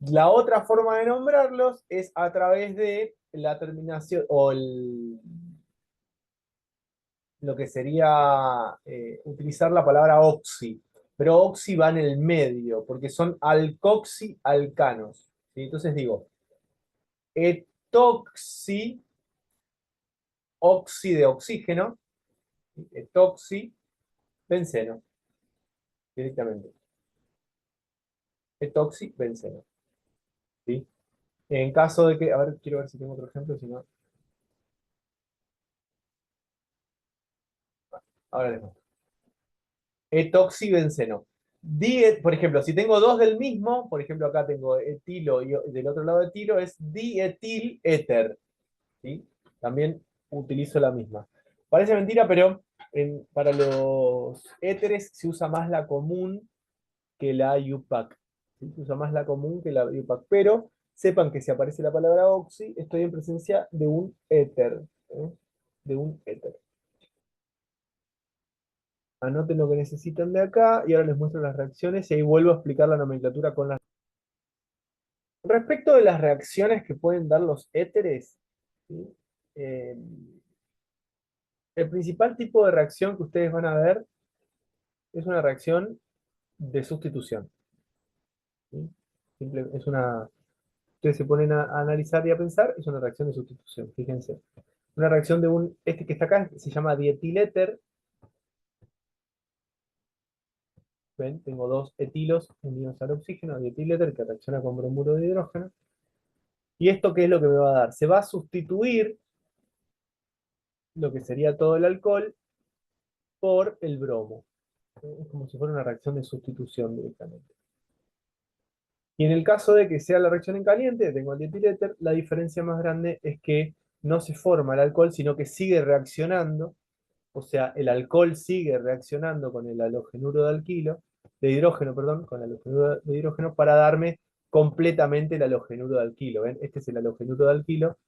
La otra forma de nombrarlos es a través de la terminación o lo que sería utilizar la palabra oxi. Pero oxi va en el medio, porque son alcoxi-alcanos. ¿Sí? Entonces digo, etoxi, oxi de oxígeno, etoxi, benceno, directamente. Etoxi, benceno. ¿Sí? En caso de que, a ver, quiero ver si tengo otro ejemplo, si no. Ahora les muestro. Etoxibenceno. Por ejemplo, si tengo dos del mismo, por ejemplo, acá tengo etilo y del otro lado etilo, es dietiléter. ¿Sí? También utilizo la misma. Parece mentira, pero para los éteres se usa más la común que la IUPAC. ¿Sí? Se usa más la común que la IUPAC. Pero sepan que si aparece la palabra oxi, estoy en presencia de un éter. De un éter. Anoten lo que necesitan de acá y ahora les muestro las reacciones y ahí vuelvo a explicar la nomenclatura con las... Respecto de las reacciones que pueden dar los éteres, ¿sí? Eh, el principal tipo de reacción que ustedes van a ver es una reacción de sustitución. ¿Sí? Es una... Ustedes se ponen a analizar y a pensar, es una reacción de sustitución, fíjense. Una reacción de este que está acá se llama dietiléter. ¿Ven? Tengo dos etilos unidos al oxígeno, dietiléter, que reacciona con bromuro de hidrógeno. ¿Y esto qué es lo que me va a dar? Se va a sustituir lo que sería todo el alcohol por el bromo. Es como si fuera una reacción de sustitución directamente. Y en el caso de que sea la reacción en caliente, tengo el dietiléter, la diferencia más grande es que no se forma el alcohol, sino que sigue reaccionando. O sea, el alcohol sigue reaccionando con el halogenuro de hidrógeno, perdón, con el halogenuro de hidrógeno para darme completamente el halogenuro de alquilo. ¿Ven? Este es el halogenuro de alquilo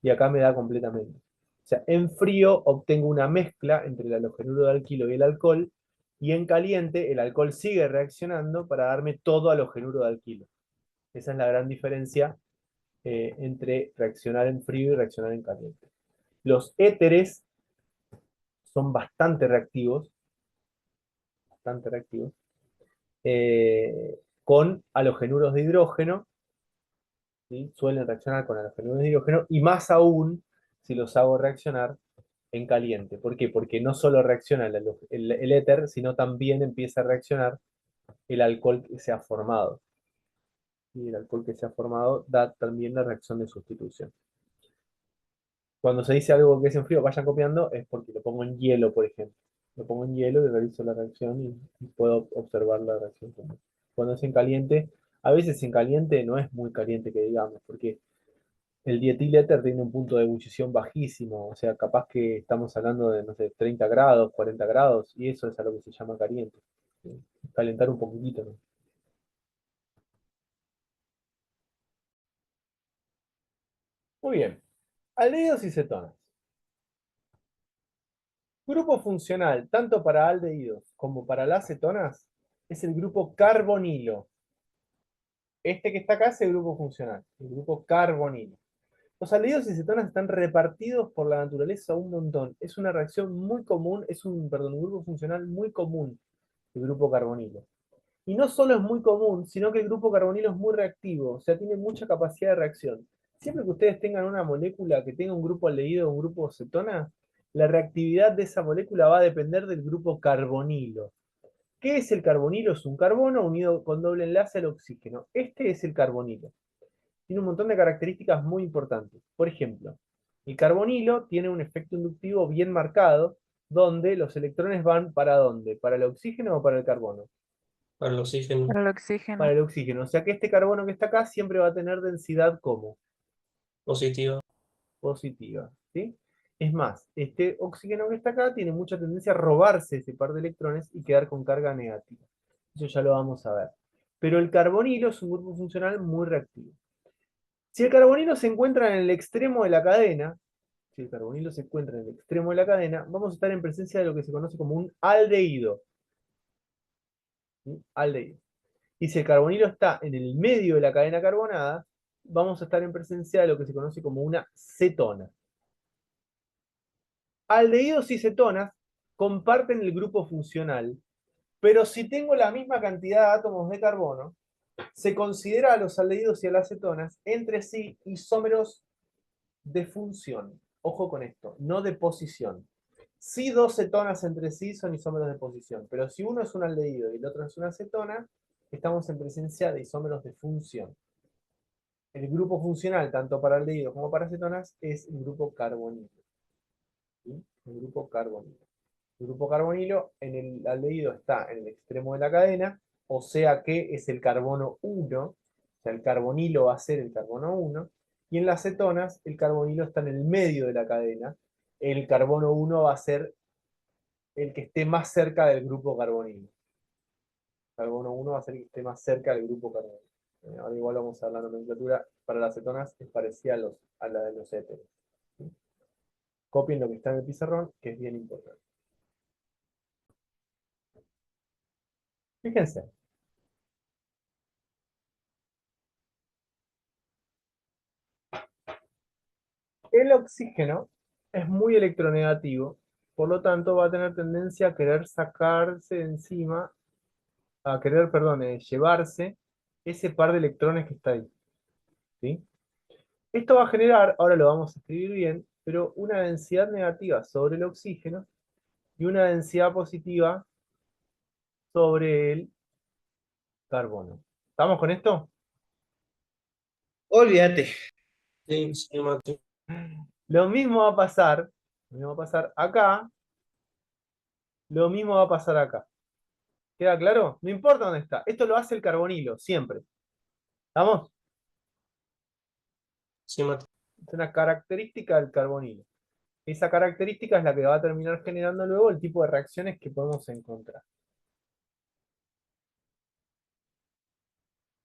y acá me da completamente. O sea, en frío obtengo una mezcla entre el halogenuro de alquilo y el alcohol, y en caliente el alcohol sigue reaccionando para darme todo halogenuro de alquilo. Esa es la gran diferencia entre reaccionar en frío y reaccionar en caliente. Los éteres son bastante reactivos, con halogenuros de hidrógeno, ¿sí? Suelen reaccionar con halogenuros de hidrógeno, y más aún si los hago reaccionar en caliente. ¿Por qué? Porque no solo reacciona el éter, sino también empieza a reaccionar el alcohol que se ha formado. y el alcohol que se ha formado da también la reacción de sustitución. Cuando se dice algo que es en frío, vayan copiando, es porque lo pongo en hielo, por ejemplo. Lo pongo en hielo y realizo la reacción y puedo observar la reacción. Cuando es en caliente, a veces en caliente no es muy caliente que digamos, porque el dietiléter tiene un punto de ebullición bajísimo, o sea, capaz que estamos hablando de, no sé, 30 grados, 40 grados, y eso es a lo que se llama caliente. ¿Sí? Calentar un poquitito, ¿no? Muy bien. Aldehídos y cetonas. Grupo funcional, tanto para aldehídos como para las cetonas, es el grupo carbonilo. Este que está acá es el grupo funcional, el grupo carbonilo. Los aldehídos y cetonas están repartidos por la naturaleza un montón. Es una reacción muy común, un grupo funcional muy común, el grupo carbonilo. Y no solo es muy común, sino que el grupo carbonilo es muy reactivo, o sea, tiene mucha capacidad de reacción. Siempre que ustedes tengan una molécula que tenga un grupo aldehído o un grupo cetona, la reactividad de esa molécula va a depender del grupo carbonilo. ¿Qué es el carbonilo? Es un carbono unido con doble enlace al oxígeno. Este es el carbonilo. Tiene un montón de características muy importantes. Por ejemplo, el carbonilo tiene un efecto inductivo bien marcado, donde los electrones van ¿para dónde? ¿Para el oxígeno o para el carbono? Para el oxígeno. Para el oxígeno. Para el oxígeno. O sea que este carbono que está acá siempre va a tener densidad como Positiva. positiva. ¿Sí? Es más, este oxígeno que está acá tiene mucha tendencia a robarse ese par de electrones y quedar con carga negativa. Eso ya lo vamos a ver. Pero el carbonilo es un grupo funcional muy reactivo. Si el carbonilo se encuentra en el extremo de la cadena, si el carbonilo se encuentra en el extremo de la cadena, vamos a estar en presencia de lo que se conoce como un aldehído. ¿Sí? Aldehído. Y si el carbonilo está en el medio de la cadena carbonada, vamos a estar en presencia de lo que se conoce como una cetona. Aldehídos y cetonas comparten el grupo funcional, pero si tengo la misma cantidad de átomos de carbono, se considera a los aldehídos y a las cetonas entre sí isómeros de función. Ojo con esto, no de posición. Si dos cetonas entre sí son isómeros de posición, pero si uno es un aldehído y el otro es una cetona, estamos en presencia de isómeros de función. El grupo funcional, tanto para aldehídos como para cetonas, es el grupo carbonilo. ¿Sí? El grupo carbonilo. El grupo carbonilo en el aldehído está en el extremo de la cadena, o sea que es el carbono 1, o sea, el carbonilo va a ser el carbono 1, y en las cetonas el carbonilo está en el medio de la cadena, el carbono 1 va a ser el que esté más cerca del grupo carbonilo. Carbono 1 va a ser el que esté más cerca del grupo carbonilo. Ahora igual vamos a ver la nomenclatura para las cetonas, es parecida a la de los éteres. ¿Sí? Copien lo que está en el pizarrón, que es bien importante. Fíjense. El oxígeno es muy electronegativo, por lo tanto va a tener tendencia a querer sacarse de encima, a querer, perdón, llevarse ese par de electrones que está ahí. ¿Sí? Esto va a generar, ahora lo vamos a escribir bien, pero una densidad negativa sobre el oxígeno y una densidad positiva sobre el carbono. ¿Estamos con esto? Olvídate. Sí, sí, Mati. Lo mismo va a pasar, acá, lo mismo va a pasar acá. ¿Queda claro? No importa dónde está. Esto lo hace el carbonilo, siempre. ¿Estamos? Sí, Mati. Es una característica del carbonilo. Esa característica es la que va a terminar generando luego el tipo de reacciones que podemos encontrar.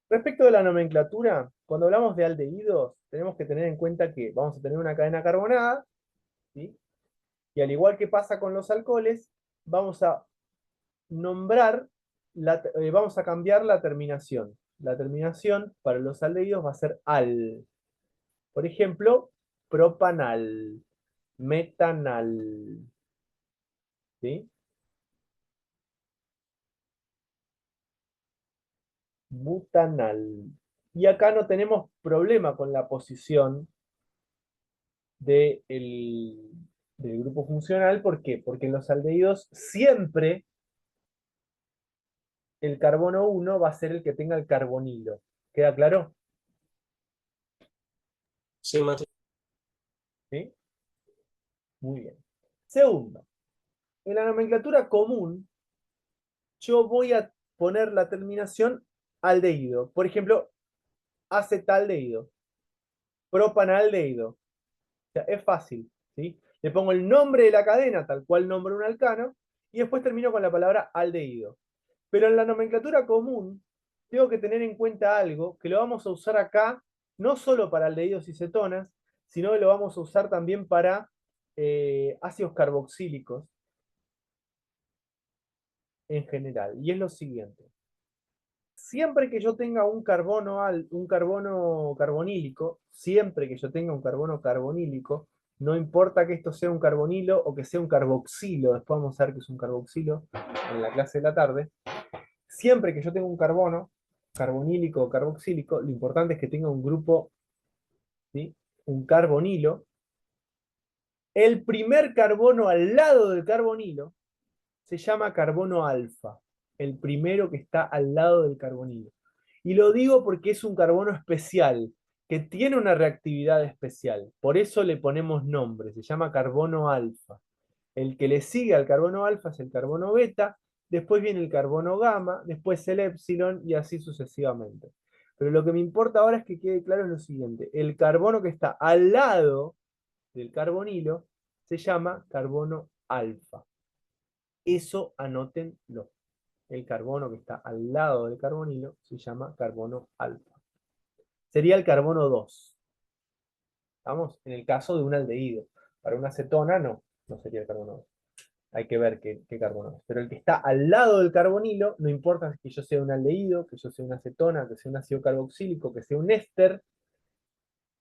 Respecto de la nomenclatura, cuando hablamos de aldehídos, tenemos que tener en cuenta que vamos a tener una cadena carbonada, ¿sí? Y al igual que pasa con los alcoholes, vamos a nombrar, vamos a cambiar la terminación. La terminación para los aldehídos va a ser al. Por ejemplo, propanal, metanal. ¿Sí? Butanal. Y acá no tenemos problema con la posición del grupo funcional. ¿Por qué? Porque en los aldehídos siempre el carbono 1 va a ser el que tenga el carbonilo. ¿Queda claro? Sí, Mati. ¿Sí? Muy bien. Segundo, en la nomenclatura común, yo voy a poner la terminación aldehído. Por ejemplo, acetaldehído, propanaldehído. O sea, es fácil, ¿sí? Le pongo el nombre de la cadena, tal cual nombro un alcano, y después termino con la palabra aldehído. Pero en la nomenclatura común, tengo que tener en cuenta algo que lo vamos a usar acá, no solo para aldehídos y cetonas, sino que lo vamos a usar también para ácidos carboxílicos en general. Y es lo siguiente. Siempre que yo tenga un carbono carbonílico, siempre que yo tenga un carbono carbonílico, no importa que esto sea un carbonilo o que sea un carboxilo, después vamos a ver que es un carboxilo en la clase de la tarde, siempre que yo tenga un carbono carbonílico o carboxílico, lo importante es que tenga un grupo, ¿sí? Un carbonilo. El primer carbono al lado del carbonilo se llama carbono alfa, el primero que está al lado del carbonilo. Y lo digo porque es un carbono especial, que tiene una reactividad especial. Por eso le ponemos nombre, se llama carbono alfa. El que le sigue al carbono alfa es el carbono beta, después viene el carbono gamma, después el epsilon y así sucesivamente. Pero lo que me importa ahora es que quede claro lo siguiente. El carbono que está al lado del carbonilo se llama carbono alfa. Eso anótenlo. El carbono que está al lado del carbonilo se llama carbono alfa. Sería el carbono 2. ¿Estamos? En el caso de un aldehído. Para una acetona no sería el carbono 2. Hay que ver qué carbono es. Pero el que está al lado del carbonilo, no importa que yo sea un aldehído, que yo sea una acetona, que sea un ácido carboxílico, que sea un éster,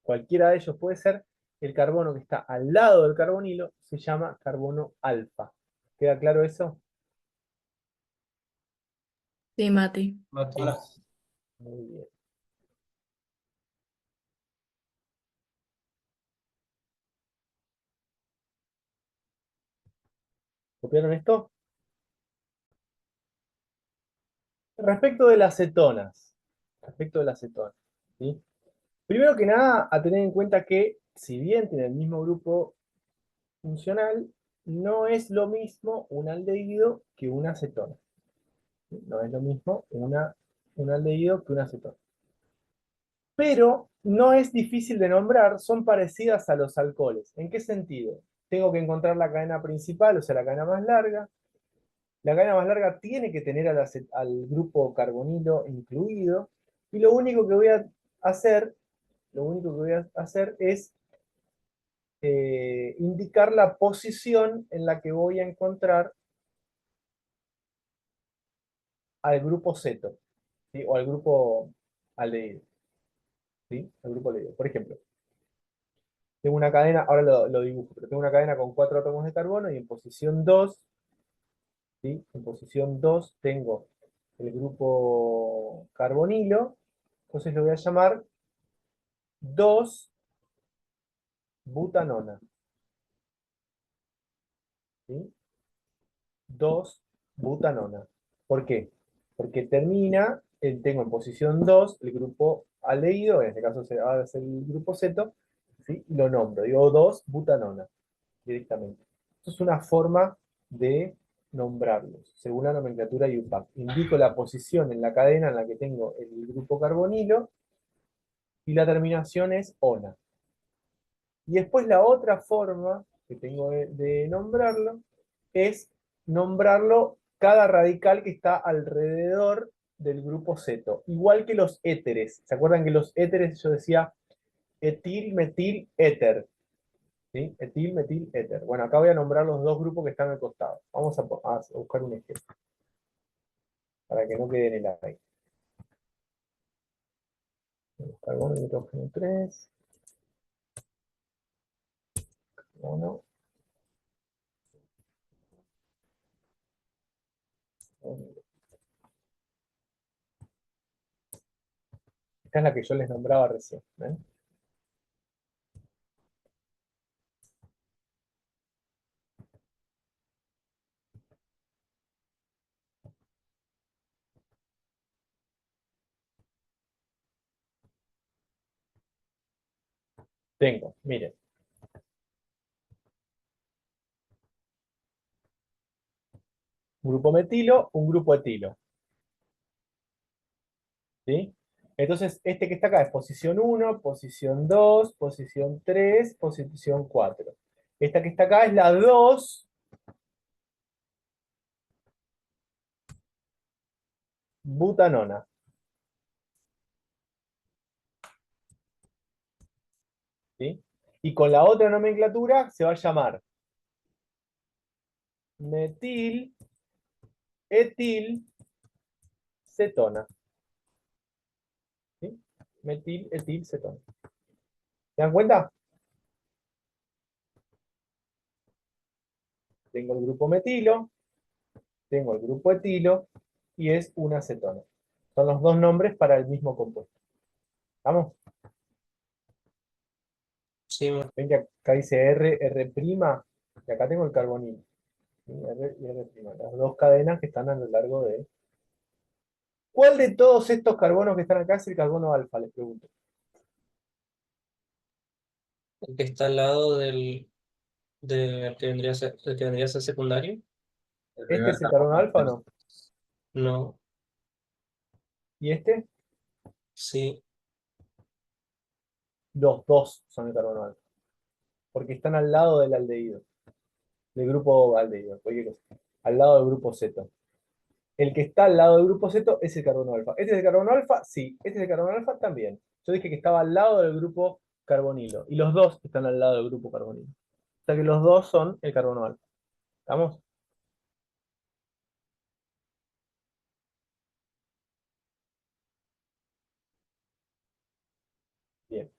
cualquiera de ellos puede ser, el carbono que está al lado del carbonilo se llama carbono alfa. ¿Queda claro eso? Sí, Mati. Mati. Muy bien. ¿Copiaron esto? Respecto de las cetonas. Respecto de las cetonas. ¿Sí? Primero que nada, a tener en cuenta que, si bien tiene el mismo grupo funcional, no es lo mismo un aldehído que una acetona. ¿Sí? No es lo mismo un aldehído que una acetona. Pero no es difícil de nombrar, son parecidas a los alcoholes. ¿En qué sentido? Tengo que encontrar la cadena principal, o sea, la cadena más larga. La cadena más larga tiene que tener al grupo carbonilo incluido. Y lo único que voy a hacer, es indicar la posición en la que voy a encontrar al grupo ceto, ¿sí? O al grupo aldehído, ¿sí? Al grupo aldehído. Por ejemplo, tengo una cadena, ahora lo dibujo, pero tengo una cadena con 4 átomos de carbono y en posición 2, ¿sí? En posición 2 tengo el grupo carbonilo, entonces lo voy a llamar 2-butanona, ¿sí? 2-butanona. ¿Por qué? Porque termina, tengo en posición 2 el grupo aldehído, en este caso va a ser el grupo ceto, ¿sí? Y lo nombro, digo 2-butanona directamente. Esto es una forma de nombrarlos, según la nomenclatura IUPAC. Indico la posición en la cadena en la que tengo el grupo carbonilo y la terminación es ona. Y después la otra forma que tengo de nombrarlo es nombrarlo cada radical que está alrededor del grupo ceto. Igual que los éteres. ¿Se acuerdan que los éteres yo decía etil, metil, éter? ¿Sí? Etil, metil, éter. Bueno, acá voy a nombrar los dos grupos que están al costado. Vamos a buscar un ejemplo para que no quede en el aire. Carbono, hidrógeno 3. 1. Esta es la que yo les nombraba recién. ¿Ven? Tengo, miren. Un grupo metilo, un grupo etilo. ¿Sí? Entonces, este que está acá es posición 1, posición 2, posición 3, posición 4. Esta que está acá es la 2, butanona. ¿Sí? Y con la otra nomenclatura se va a llamar metil, etil, cetona. ¿Sí? Metil, etil, cetona. ¿Se dan cuenta? Tengo el grupo metilo, tengo el grupo etilo y es una cetona. Son los dos nombres para el mismo compuesto. ¿Vamos? Sí, Mati. Ven que acá dice R, R', y acá tengo el carbonilo. ¿Sí? R y R', las dos cadenas que están a lo largo de... ¿Cuál de todos estos carbonos que están acá es el carbono alfa? Les pregunto. El que está al lado del que vendría a ser, el que vendría a ser secundario. El ¿Este primer es el carbono alfa o carbono. no? No, ¿Y este? sí, Los dos son el carbono alfa. Porque están al lado del aldehído. Del grupo aldehído. Cualquier cosa. Al lado del grupo ceto. El que está al lado del grupo ceto es el carbono alfa. ¿Este es el carbono alfa? Sí. ¿Este es el carbono alfa? También. Yo dije que estaba al lado del grupo carbonilo. Y los dos están al lado del grupo carbonilo. O sea que los dos son el carbono alfa. ¿Estamos? Bien.